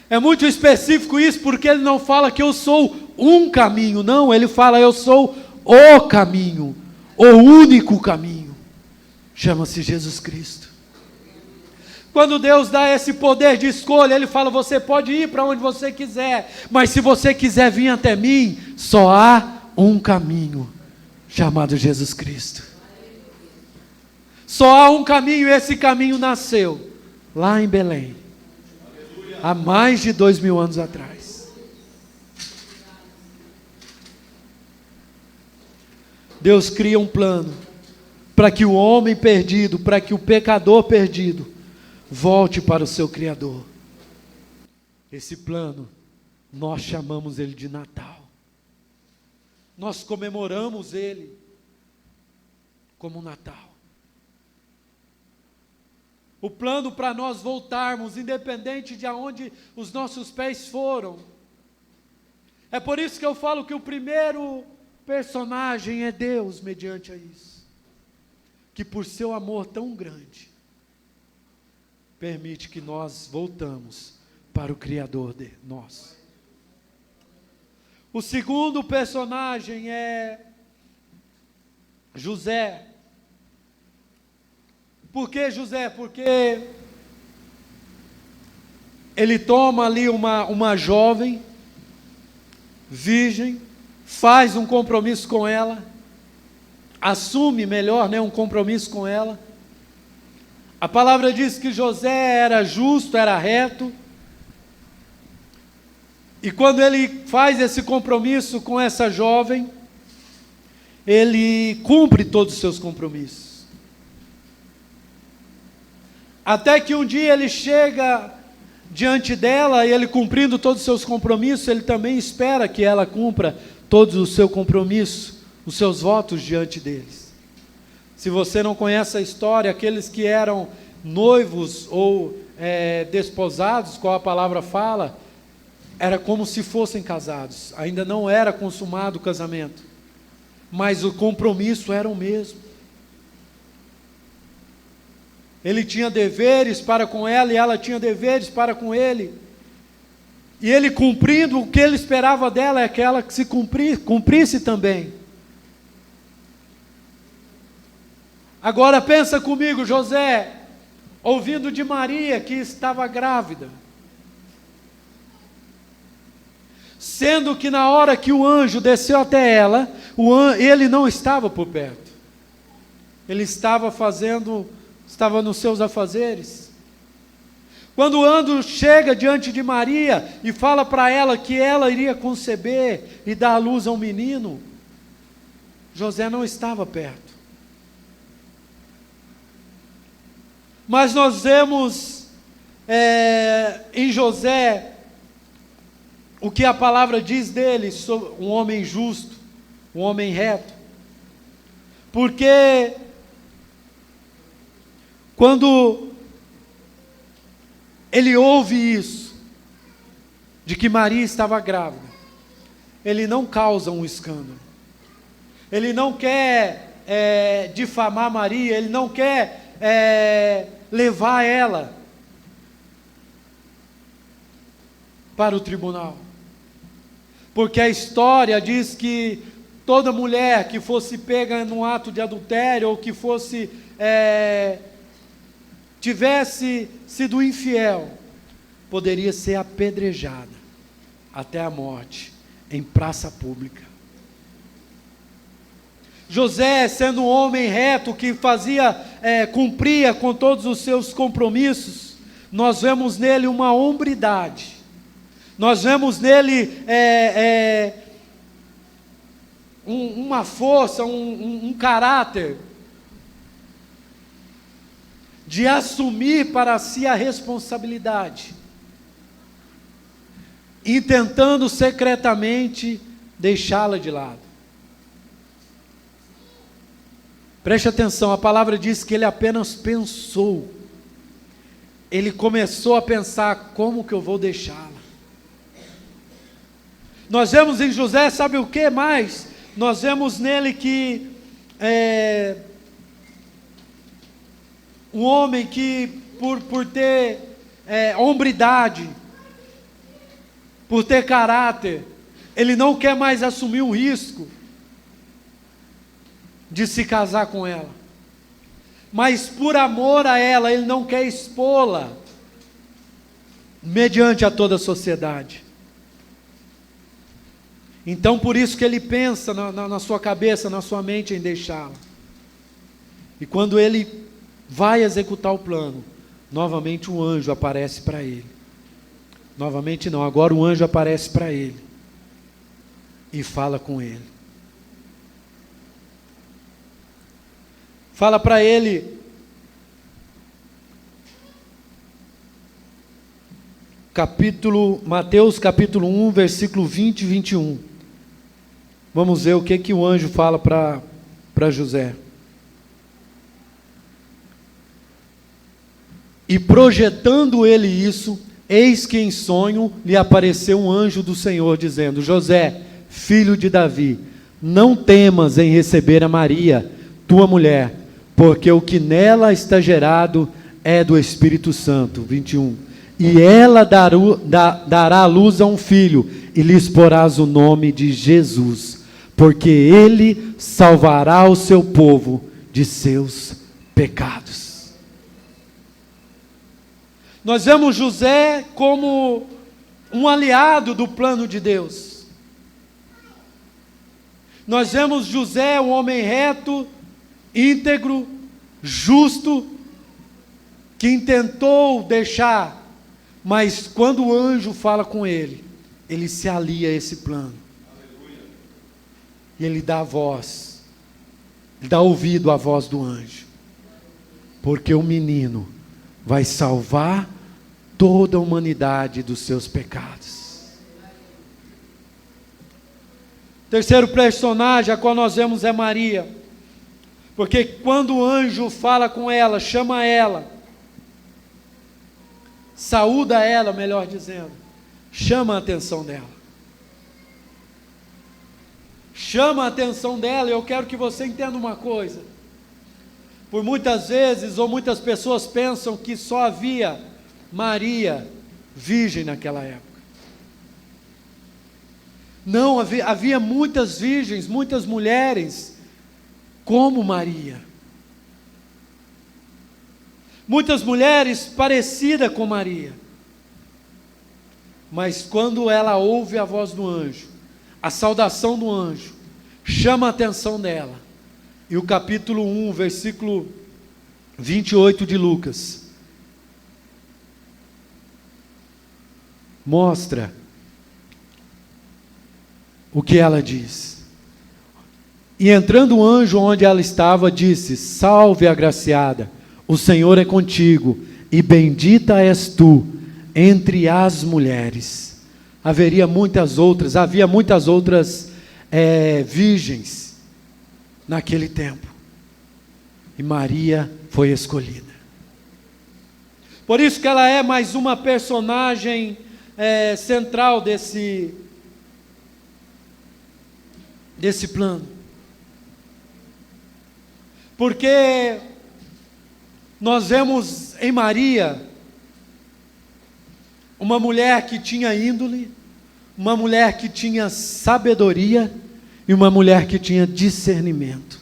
[SPEAKER 3] É muito específico isso, porque ele não fala que eu sou um caminho, não, ele fala eu sou o caminho, o único caminho, chama-se Jesus Cristo. Quando Deus dá esse poder de escolha, Ele fala: você pode ir para onde você quiser, mas se você quiser vir até mim, só há um caminho, chamado Jesus Cristo. Só há um caminho, e esse caminho nasceu lá em Belém, há mais de 2000 anos atrás. Deus cria um plano para que o homem perdido, para que o pecador perdido volte para o seu Criador. Esse plano, nós chamamos ele de Natal. Nós comemoramos ele como Natal. O plano para nós voltarmos, independente de aonde os nossos pés foram. É por isso que eu falo que o primeiro personagem é Deus, mediante a isso. Que por seu amor tão grande, permite que nós voltamos para o Criador de nós. O segundo personagem é José. Por que José? Porque ele toma ali uma jovem, virgem, faz um compromisso com ela, assume melhor, um compromisso com ela. A palavra diz que José era justo, era reto, e quando ele faz esse compromisso com essa jovem, ele cumpre todos os seus compromissos. Até que um dia ele chega diante dela, e ele cumprindo todos os seus compromissos, ele também espera que ela cumpra todos os seus compromissos, os seus votos diante deles. Se você não conhece a história, aqueles que eram noivos ou desposados, qual a palavra fala, era como se fossem casados, ainda não era consumado o casamento, mas o compromisso era o mesmo. Ele tinha deveres para com ela, e ela tinha deveres para com ele, e ele cumprindo o que ele esperava dela, é que ela se cumprisse também. Agora pensa comigo, José, ouvindo de Maria que estava grávida, sendo que na hora que o anjo desceu até ela, ele não estava por perto, ele estava nos seus afazeres. Quando o anjo chega diante de Maria e fala para ela que ela iria conceber e dar à luz a um menino, José não estava perto. Mas nós vemos em José o que a palavra diz dele, sobre um homem justo, um homem reto. Porque quando ele ouve isso, de que Maria estava grávida, ele não causa um escândalo. Ele não quer difamar Maria, ele não quer levar ela para o tribunal. Porque a história diz que toda mulher que fosse pega num ato de adultério, ou que fosse tivesse sido infiel, poderia ser apedrejada até a morte, em praça pública. José, sendo um homem reto, que cumpria com todos os seus compromissos, nós vemos nele uma hombridade, nós vemos nele uma força, um caráter, de assumir para si a responsabilidade, e tentando secretamente deixá-la de lado. Preste atenção, a palavra diz que ele apenas pensou, ele começou a pensar, como que eu vou deixá-la? Nós vemos em José, sabe o que mais? Nós vemos nele que um homem que por ter hombridade, por ter caráter, ele não quer mais assumir o risco de se casar com ela, mas por amor a ela, ele não quer expô-la mediante a toda a sociedade. Então por isso que ele pensa na sua cabeça, na sua mente, em deixá-la. E quando ele vai executar o plano, novamente um anjo aparece para ele. Novamente não, agora o anjo aparece para ele e fala com ele. Fala para ele, Mateus capítulo 1, versículo 20 e 21. Vamos ver o que o anjo fala para José. E projetando ele isso, eis que em sonho lhe apareceu um anjo do Senhor, dizendo: José, filho de Davi, não temas em receber a Maria, tua mulher, porque o que nela está gerado é do Espírito Santo. 21. E ela dará à luz a um filho, e lhes porás o nome de Jesus, porque ele salvará o seu povo de seus pecados. Nós vemos José como um aliado do plano de Deus. Nós vemos José, um homem reto, íntegro, justo, que intentou deixar, mas quando o anjo fala com ele, ele se alia a esse plano. Aleluia. E ele dá voz, ele dá ouvido à voz do anjo, porque o menino vai salvar toda a humanidade dos seus pecados. Terceiro personagem a qual nós vemos é Maria, porque quando o anjo fala com ela, chama ela, saúda ela, melhor dizendo, chama a atenção dela. Chama a atenção dela, e eu quero que você entenda uma coisa. Por muitas vezes, ou muitas pessoas pensam que só havia Maria virgem naquela época. Não, havia muitas virgens, muitas mulheres como Maria. Muitas mulheres parecidas com Maria. Mas quando ela ouve a voz do anjo, a saudação do anjo, chama a atenção dela. E o capítulo 1, versículo 28 de Lucas, mostra o que ela diz. E entrando o anjo onde ela estava, disse: salve, agraciada, O Senhor é contigo, e bendita és tu entre as mulheres. Havia muitas outras virgens naquele tempo, e Maria foi escolhida. Por isso que ela é mais uma personagem central desse plano. Porque nós vemos em Maria uma mulher que tinha índole, uma mulher que tinha sabedoria e uma mulher que tinha discernimento.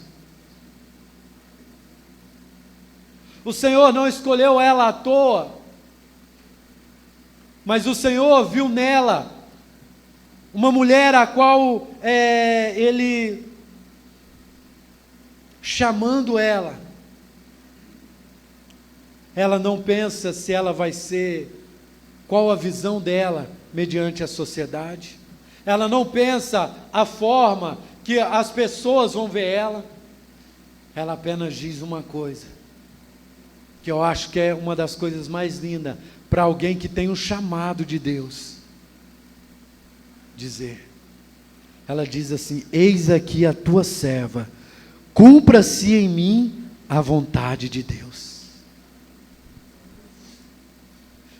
[SPEAKER 3] O Senhor não escolheu ela à toa, mas o Senhor viu nela uma mulher a qual Ele, chamando ela não pensa se ela vai ser, qual a visão dela mediante a sociedade, ela não pensa a forma que as pessoas vão ver ela apenas diz uma coisa, que eu acho que é uma das coisas mais lindas para alguém que tem um chamado de Deus dizer. Ela diz assim: eis aqui a tua serva, cumpra-se em mim a vontade de Deus.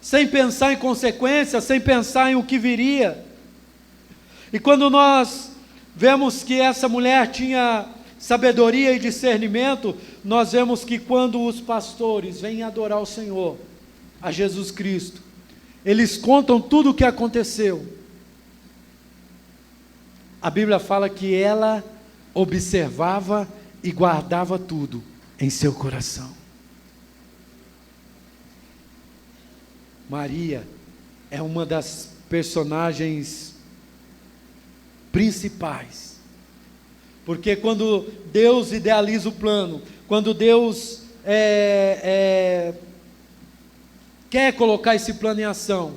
[SPEAKER 3] Sem pensar em consequências, sem pensar em o que viria. E quando nós vemos que essa mulher tinha sabedoria e discernimento, nós vemos que quando os pastores vêm adorar o Senhor, a Jesus Cristo, eles contam tudo o que aconteceu. A Bíblia fala que ela observava e guardava tudo em seu coração. Maria é uma das personagens principais, porque quando Deus idealiza o plano, quando Deus quer colocar esse plano em ação,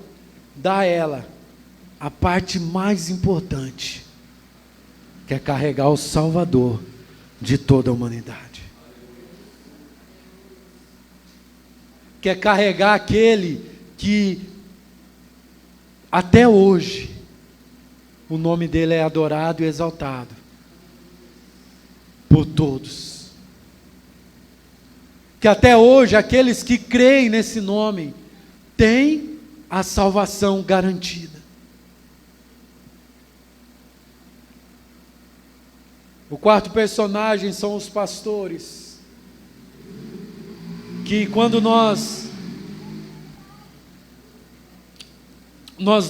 [SPEAKER 3] dá a ela a parte mais importante, que é carregar o Salvador de toda a humanidade, que é carregar aquele que até hoje o nome dele é adorado e exaltado por todos, que até hoje aqueles que creem nesse nome têm a salvação garantida. O quarto personagem são os pastores, que quando nós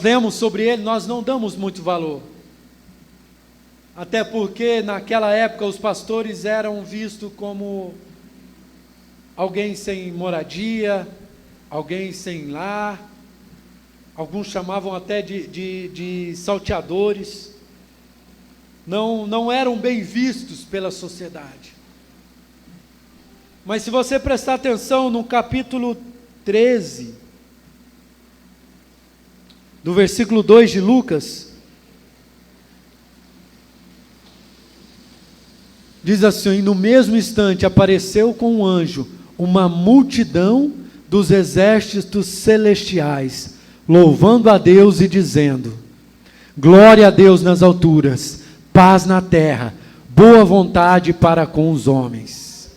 [SPEAKER 3] lemos sobre ele, nós não damos muito valor, até porque naquela época os pastores eram vistos como alguém sem moradia, alguém sem lar, alguns chamavam até de salteadores, não eram bem vistos pela sociedade. Mas se você prestar atenção no capítulo 13, do versículo 2 de Lucas, diz assim: no mesmo instante apareceu com um anjo uma multidão dos exércitos celestiais, louvando a Deus e dizendo: glória a Deus nas alturas, paz na terra, boa vontade para com os homens.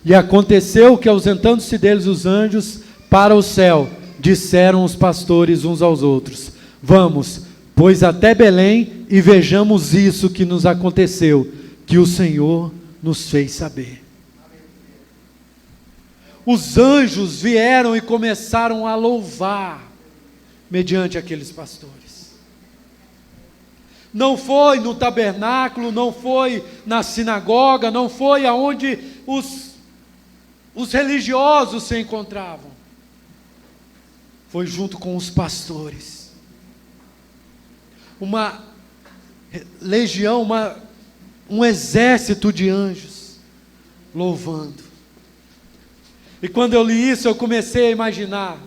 [SPEAKER 3] E aconteceu que, ausentando-se deles os anjos para o céu, disseram os pastores uns aos outros: vamos, pois até Belém e vejamos isso que nos aconteceu, que o Senhor nos fez saber. Os anjos vieram e começaram a louvar mediante aqueles pastores. Não foi no tabernáculo, não foi na sinagoga, não foi aonde os religiosos se encontravam. Foi junto com os pastores. Uma legião, um exército de anjos louvando. E quando eu li isso, eu comecei a imaginar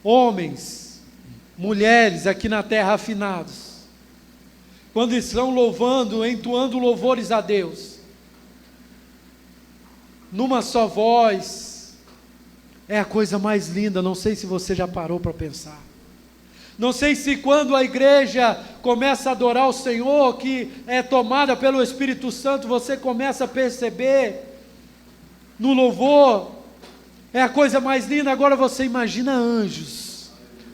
[SPEAKER 3] homens, mulheres aqui na terra afinados, quando estão louvando, entoando louvores a Deus, numa só voz, é a coisa mais linda. Não sei se você já parou para pensar. Não sei se quando a igreja começa a adorar o Senhor, que é tomada pelo Espírito Santo, você começa a perceber no louvor, é a coisa mais linda. Agora você imagina anjos,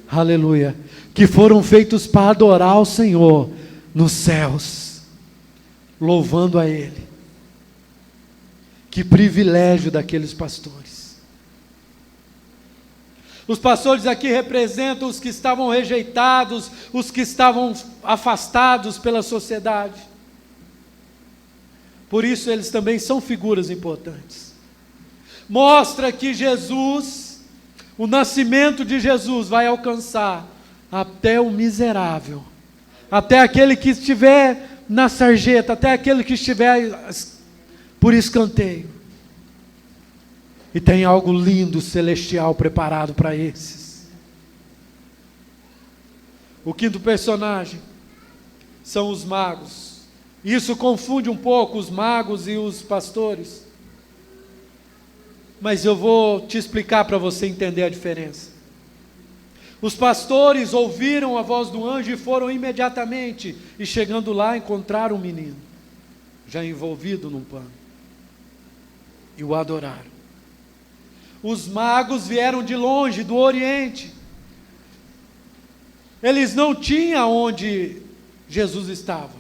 [SPEAKER 3] aleluia, que foram feitos para adorar o Senhor nos céus, louvando a Ele. Que privilégio daqueles pastores. Os pastores aqui representam os que estavam rejeitados, os que estavam afastados pela sociedade. Por isso eles também são figuras importantes. Mostra que Jesus, o nascimento de Jesus vai alcançar até o miserável, até aquele que estiver na sarjeta, até aquele que estiver por escanteio. E tem algo lindo, celestial preparado para esses. O quinto personagem são os magos. Isso confunde um pouco os magos e os pastores. Mas eu vou te explicar para você entender a diferença. Os pastores ouviram a voz do anjo e foram imediatamente, e chegando lá encontraram um menino, já envolvido num pano, e o adoraram. Os magos vieram de longe, do Oriente. Eles não tinham onde Jesus estava.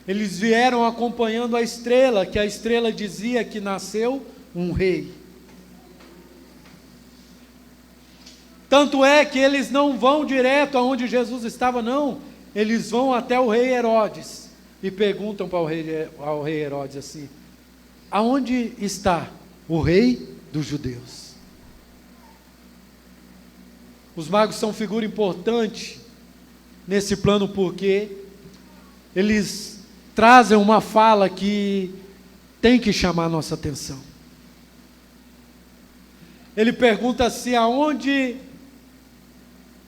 [SPEAKER 3] Eles vieram acompanhando a estrela, que a estrela dizia que nasceu um rei. Tanto é que eles não vão direto aonde Jesus estava, não. Eles vão até o rei Herodes e perguntam para ao rei Herodes assim: aonde está o rei dos judeus? Os magos são figura importante nesse plano, porque eles trazem uma fala que tem que chamar a nossa atenção. Ele pergunta assim: aonde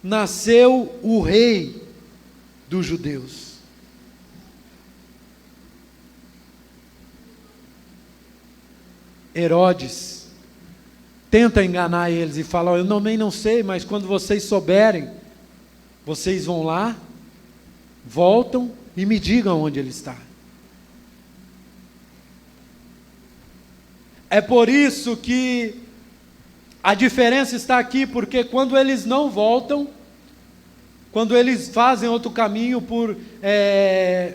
[SPEAKER 3] nasceu o rei dos judeus? Herodes tenta enganar eles e fala: eu também não sei, mas quando vocês souberem, vocês vão lá, voltam e me digam onde ele está. É por isso que a diferença está aqui, porque quando eles não voltam, quando eles fazem outro caminho por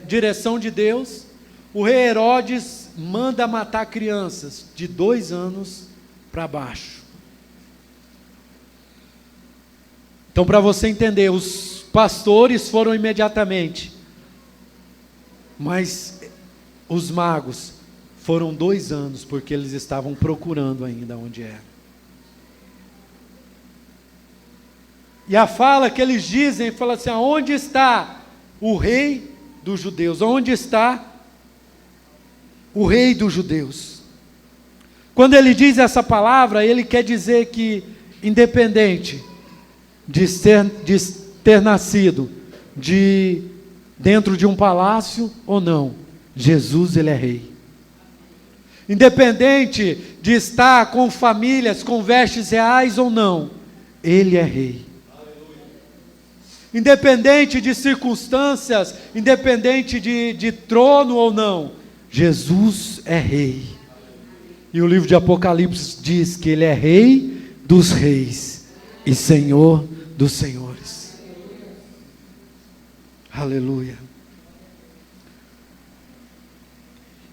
[SPEAKER 3] direção de Deus, o rei Herodes manda matar crianças de 2 anos para baixo. Então, para você entender, os pastores foram imediatamente, mas os magos foram 2 anos, porque eles estavam procurando ainda onde era. E a fala que eles dizem, fala assim: aonde está o rei dos judeus? Onde está o rei dos judeus? Quando ele diz essa palavra, ele quer dizer que, independente de ter nascido dentro de um palácio ou não, Jesus, ele é rei. Independente de estar com famílias, com vestes reais ou não, ele é rei. Independente de circunstâncias, independente de trono ou não, Jesus é rei. E o livro de Apocalipse diz que ele é rei dos reis e senhor dos senhores. Aleluia.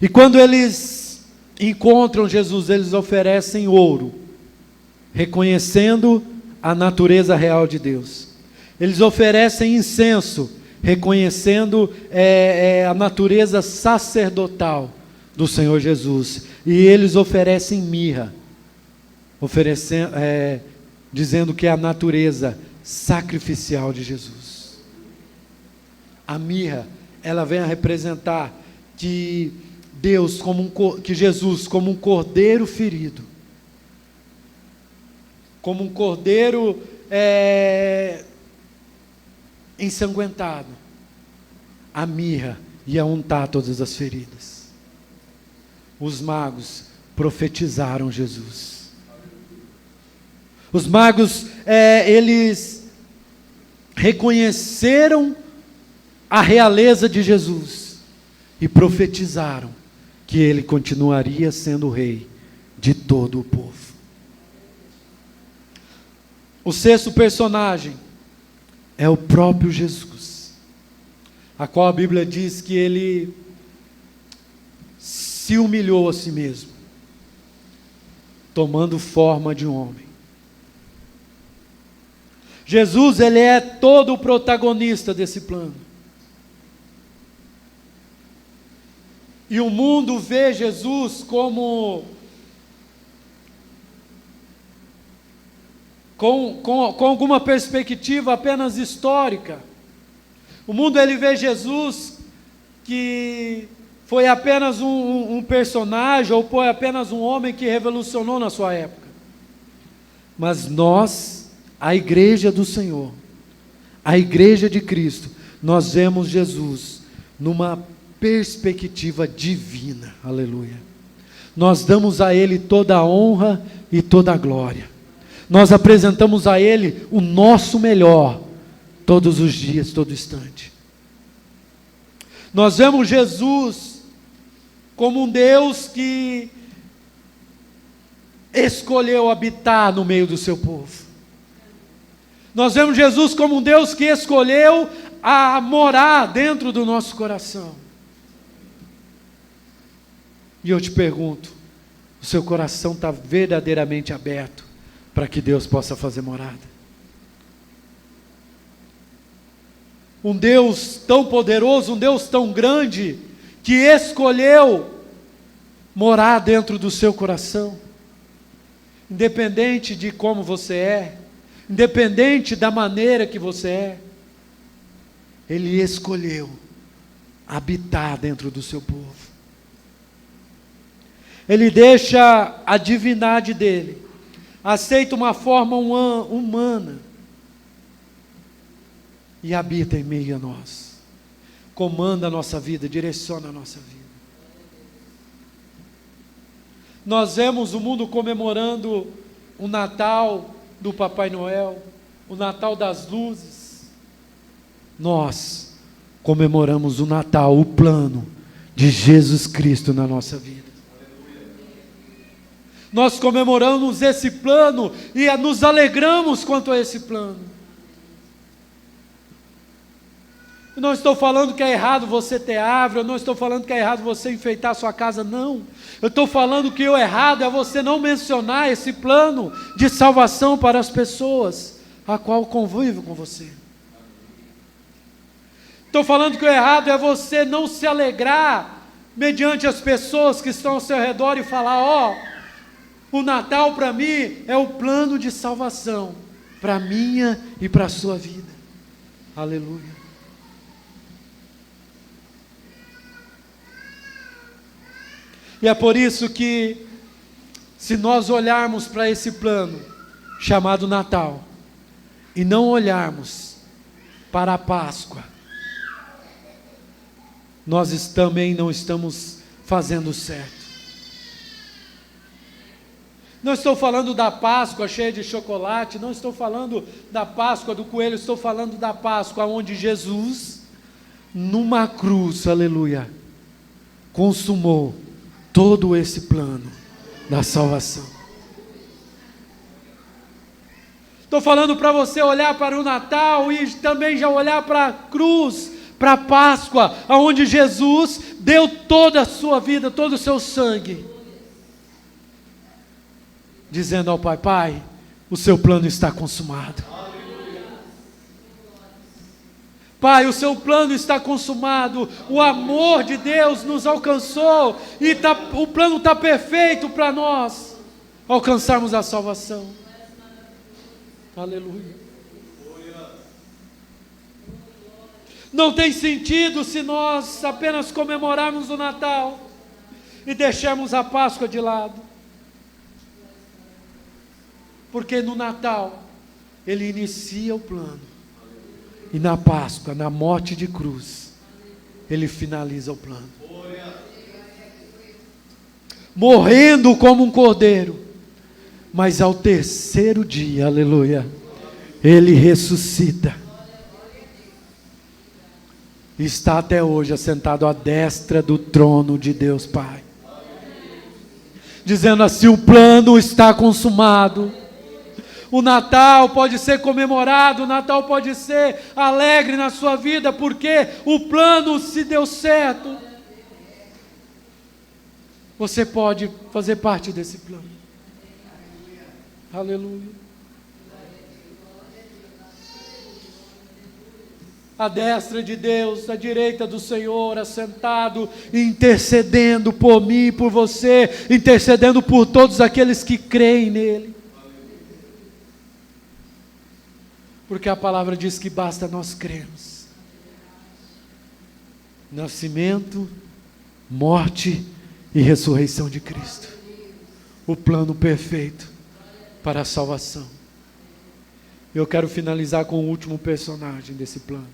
[SPEAKER 3] E quando eles encontram Jesus, eles oferecem ouro, reconhecendo a natureza real de Deus. Eles oferecem incenso, reconhecendo a natureza sacerdotal do Senhor Jesus. E eles oferecem mirra, dizendo que é a natureza sacrificial de Jesus. A mirra, ela vem a representar que que Jesus, como um cordeiro ferido, como um cordeiro ensanguentado, a mirra ia untar todas as feridas. Os magos profetizaram Jesus. Os magos, eles reconheceram a realeza de Jesus e profetizaram que ele continuaria sendo o rei de todo o povo. O sexto personagem é o próprio Jesus, a qual a Bíblia diz que ele se humilhou a si mesmo, tomando forma de um homem. Jesus, ele é todo o protagonista desse plano. E o mundo vê Jesus com alguma perspectiva apenas histórica. O mundo, ele vê Jesus que foi apenas um personagem, ou foi apenas um homem que revolucionou na sua época. Mas nós, a igreja do Senhor, a igreja de Cristo, nós vemos Jesus numa perspectiva divina, aleluia. Nós damos a Ele toda a honra e toda a glória. Nós apresentamos a Ele o nosso melhor, todos os dias, todo instante. Nós vemos Jesus como um Deus que escolheu habitar no meio do seu povo. Nós vemos Jesus como um Deus que escolheu a morar dentro do nosso coração. E eu te pergunto, o seu coração está verdadeiramente aberto para que Deus possa fazer morada? Um Deus tão poderoso, um Deus tão grande, que escolheu morar dentro do seu coração, independente de como você é, independente da maneira que você é, Ele escolheu habitar dentro do seu povo. Ele deixa a divindade dele, aceita uma forma humana e habita em meio a nós, comanda a nossa vida, direciona a nossa vida. Nós vemos o mundo comemorando o Natal do Papai Noel, o Natal das luzes. Nós comemoramos o Natal, o plano de Jesus Cristo na nossa vida. Nós comemoramos esse plano e nos alegramos quanto a esse plano. Eu não estou falando que é errado você ter árvore, eu não estou falando que é errado você enfeitar a sua casa, não. Eu estou falando que o errado é você não mencionar esse plano de salvação para as pessoas a qual convivem com você. Estou falando que o errado é você não se alegrar mediante as pessoas que estão ao seu redor e falar, o Natal para mim é o plano de salvação, para a minha e para a sua vida. Aleluia. E é por isso que, se nós olharmos para esse plano, chamado Natal, e não olharmos para a Páscoa, nós também não estamos fazendo certo. Não estou falando da Páscoa cheia de chocolate, não estou falando da Páscoa do coelho, estou falando da Páscoa onde Jesus, numa cruz, aleluia, consumou todo esse plano da salvação. Estou falando para você olhar para o Natal e também já olhar para a cruz, para a Páscoa, onde Jesus deu toda a sua vida, todo o seu sangue, dizendo ao Pai: Pai, o seu plano está consumado. Pai, o seu plano está consumado, o amor de Deus nos alcançou, e o plano está perfeito para nós alcançarmos a salvação. Aleluia. Não tem sentido se nós apenas comemorarmos o Natal e deixarmos a Páscoa de lado. Porque no Natal, Ele inicia o plano. E na Páscoa, na morte de cruz, Ele finaliza o plano. morrendo como um cordeiro, mas ao terceiro dia, aleluia, Ele ressuscita. E está até hoje assentado à destra do trono de Deus Pai. Dizendo assim: o plano está consumado. O Natal pode ser comemorado, o Natal pode ser alegre na sua vida, porque o plano se deu certo. Você pode fazer parte desse plano. Aleluia. À destra de Deus, à direita do Senhor, assentado, intercedendo por mim e por você, intercedendo por todos aqueles que creem nele. Porque a palavra diz que basta nós crermos. Nascimento, morte e ressurreição de Cristo. O plano perfeito para a salvação. Eu quero finalizar com o último personagem desse plano.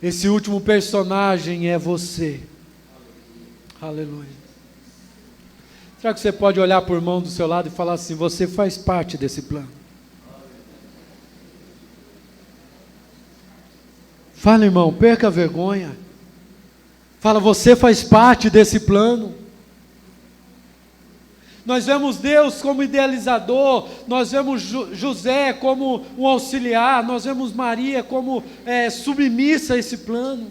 [SPEAKER 3] Esse último personagem é você. Aleluia. Será que você pode olhar para o irmão do seu lado e falar assim: você faz parte desse plano? Fala, irmão, perca a vergonha. Fala, você faz parte desse plano. Nós vemos Deus como idealizador, nós vemos José como um auxiliar, nós vemos Maria como submissa a esse plano.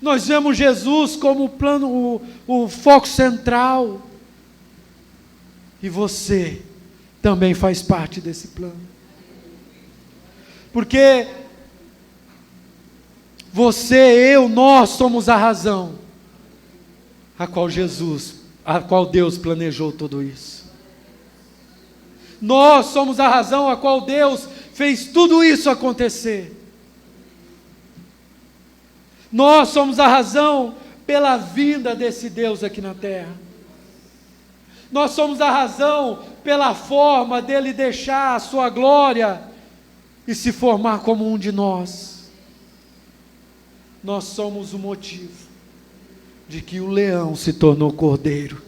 [SPEAKER 3] Nós vemos Jesus como o plano, o foco central. E você também faz parte desse plano. Porque você, eu, nós somos a razão a qual Deus planejou tudo isso. Nós somos a razão a qual Deus fez tudo isso acontecer. Nós somos a razão pela vinda desse Deus aqui na terra. Nós somos a razão pela forma dele deixar a sua glória e se formar como um de nós. Nós somos o motivo de que o leão se tornou cordeiro.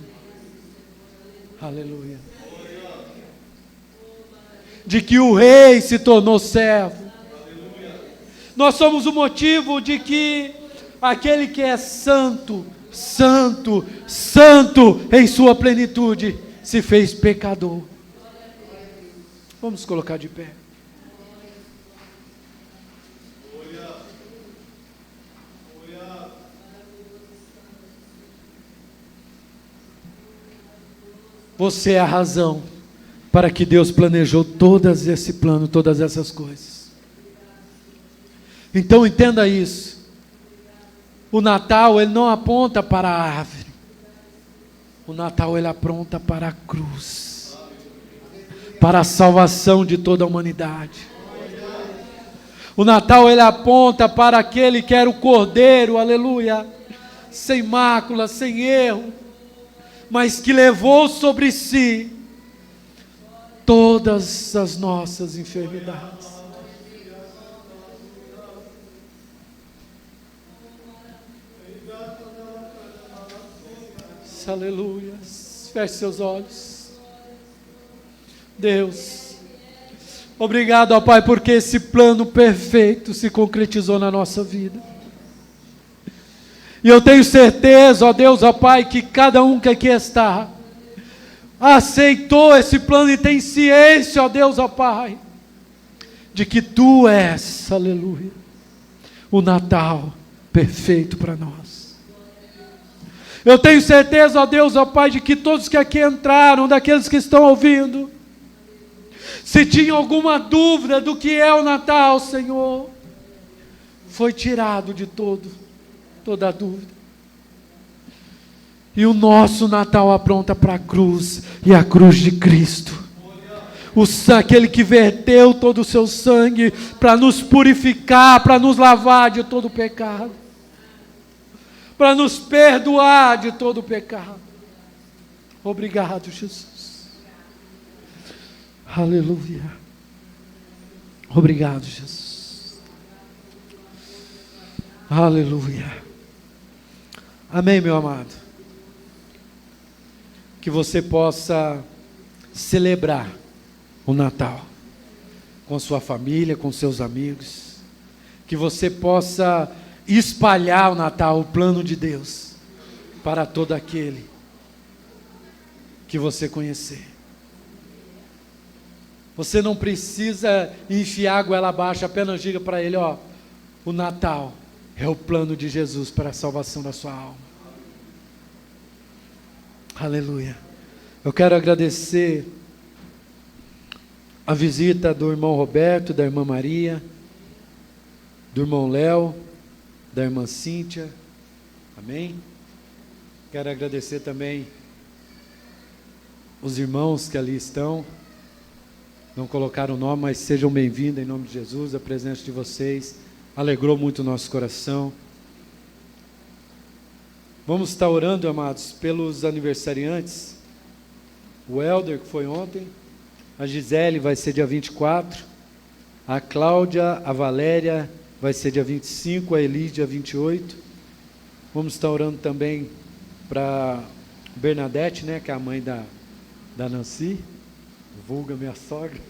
[SPEAKER 3] Aleluia. De que o rei se tornou servo. Nós somos o motivo de que aquele que é santo, santo, santo em sua plenitude, se fez pecador. Vamos colocar de pé. Você é a razão para que Deus planejou todas esse plano, todas essas coisas. Então entenda isso. O Natal, ele não aponta para a árvore. O Natal, ele aponta para a cruz. Para a salvação de toda a humanidade. O Natal, ele aponta para aquele que era o Cordeiro, aleluia, sem mácula, sem erro, mas que levou sobre si todas as nossas enfermidades. Aleluia. Feche seus olhos. Deus, obrigado, ó Pai, porque esse plano perfeito se concretizou na nossa vida. E eu tenho certeza, ó Deus, ó Pai, que cada um que aqui está aceitou esse plano e tem ciência, ó Deus, ó Pai, de que Tu és, aleluia, o Natal perfeito para nós. Eu tenho certeza, ó Deus, ó Pai, de que todos que aqui entraram, daqueles que estão ouvindo, se tinham alguma dúvida do que é o Natal, Senhor, foi tirado de toda a dúvida. E o nosso Natal apronta para a cruz, e a cruz de Cristo. Aquele que verteu todo o seu sangue para nos purificar, para nos lavar de todo o pecado, para nos perdoar de todo o pecado. Obrigado, Jesus. Aleluia. Obrigado, Jesus. Aleluia. Amém, meu amado? Que você possa celebrar o Natal com sua família, com seus amigos. Que você possa espalhar o Natal, o plano de Deus, para todo aquele que você conhecer. Você não precisa enfiar a goela abaixo, apenas diga para ele, ó, o Natal é o plano de Jesus para a salvação da sua alma. Aleluia. Eu quero agradecer a visita do irmão Roberto, da irmã Maria, do irmão Léo, da irmã Cíntia. Amém? Quero agradecer também os irmãos que ali estão. Não colocaram o nome, mas sejam bem-vindos em nome de Jesus. A presença de vocês alegrou muito o nosso coração. Vamos estar orando, amados, pelos aniversariantes. O Helder, que foi ontem. A Gisele vai ser dia 24. A Cláudia, a Valéria vai ser dia 25. A Elis, dia 28. Vamos estar orando também para Bernadette, né, que é a mãe da Nancy, vulga minha sogra.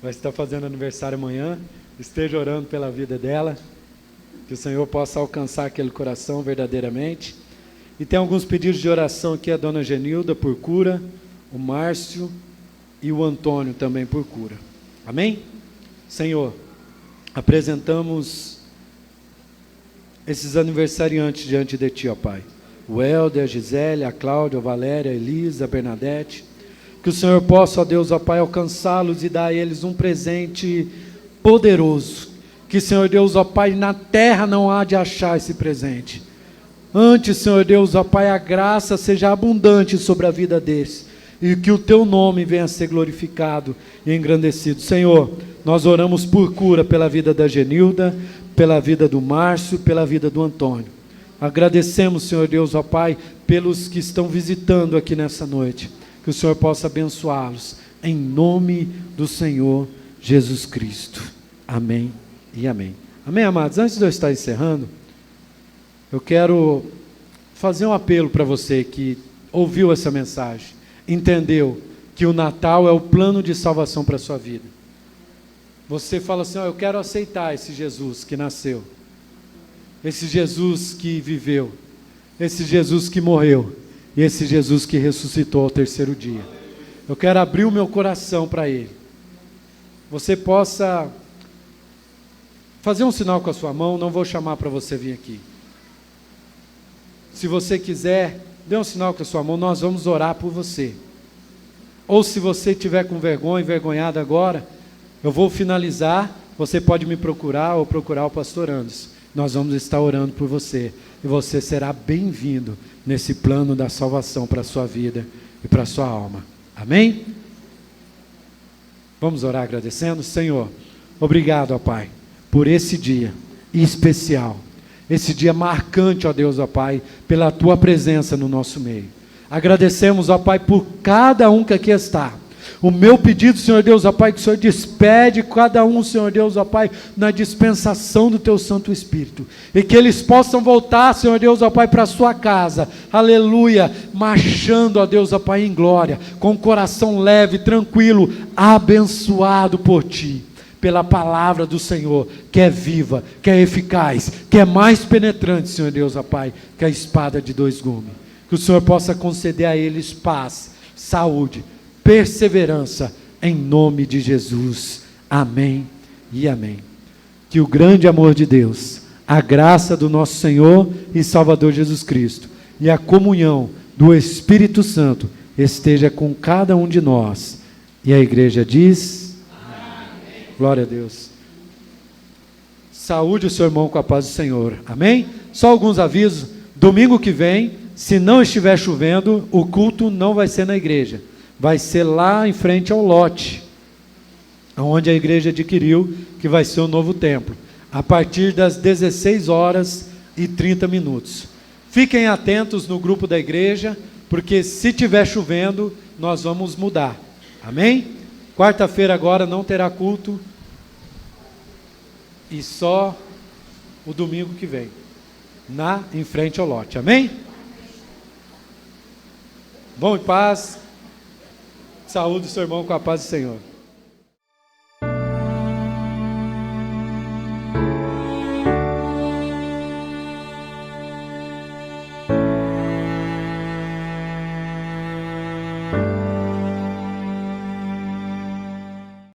[SPEAKER 3] Vai estar fazendo aniversário amanhã. Esteja orando pela vida dela. Que o Senhor possa alcançar aquele coração verdadeiramente. E tem alguns pedidos de oração aqui, a dona Genilda por cura, o Márcio e o Antônio também por cura. Amém? Senhor, apresentamos esses aniversariantes diante de Ti, ó Pai. O Helder, a Gisele, a Cláudia, a Valéria, a Elisa, a Bernadette. Que o Senhor possa, ó Deus, ó Pai, alcançá-los e dar a eles um presente poderoso. Que, Senhor Deus, ó Pai, na terra não há de achar esse presente. Antes, Senhor Deus, ó Pai, a graça seja abundante sobre a vida deles. E que o Teu nome venha a ser glorificado e engrandecido. Senhor, nós oramos por cura pela vida da Genilda, pela vida do Márcio, pela vida do Antônio. Agradecemos, Senhor Deus, ó Pai, pelos que estão visitando aqui nessa noite. Que o Senhor possa abençoá-los. Em nome do Senhor Jesus Cristo. Amém e amém. Amém, amados? Antes de eu estar encerrando, eu quero fazer um apelo para você que ouviu essa mensagem, entendeu que o Natal é o plano de salvação para a sua vida. Você fala assim, eu quero aceitar esse Jesus que nasceu, esse Jesus que viveu, esse Jesus que morreu, e esse Jesus que ressuscitou ao terceiro dia. Eu quero abrir o meu coração para Ele. Você possa fazer um sinal com a sua mão, não vou chamar para você vir aqui. Se você quiser, dê um sinal com a sua mão, nós vamos orar por você. Ou se você estiver com vergonha, envergonhado agora, eu vou finalizar, você pode me procurar ou procurar o pastor Anderson. Nós vamos estar orando por você. E você será bem-vindo nesse plano da salvação para a sua vida e para a sua alma. Amém? Vamos orar agradecendo? Senhor, obrigado, ó Pai, por esse dia especial. Esse dia marcante, ó Deus, ó Pai, pela Tua presença no nosso meio. Agradecemos, ó Pai, por cada um que aqui está. O meu pedido, Senhor Deus, ó Pai, que o Senhor despede cada um, Senhor Deus, ó Pai, na dispensação do Teu Santo Espírito. E que eles possam voltar, Senhor Deus, ó Pai, para a sua casa. Aleluia. Marchando, ó Deus, ó Pai, em glória. Com o coração leve, tranquilo, abençoado por Ti. Pela palavra do Senhor, que é viva, que é eficaz, que é mais penetrante, Senhor Deus, ó Pai, que a espada de dois gumes. Que o Senhor possa conceder a eles paz, saúde, perseverança, em nome de Jesus. Amém e amém. Que o grande amor de Deus, a graça do nosso Senhor e Salvador Jesus Cristo e a comunhão do Espírito Santo esteja com cada um de nós. E a igreja diz... Glória a Deus. Saúde o seu irmão com a paz do Senhor. Amém? Só alguns avisos. Domingo que vem, se não estiver chovendo, o culto não vai ser na igreja. Vai ser lá em frente ao lote, onde a igreja adquiriu, que vai ser o novo templo. A partir das 16h30. Fiquem atentos no grupo da igreja, porque se estiver chovendo, nós vamos mudar. Amém? Quarta-feira agora não terá culto, e só o domingo que vem. em frente ao lote. Amém? Vão em paz. Saúde o seu irmão com a paz do Senhor.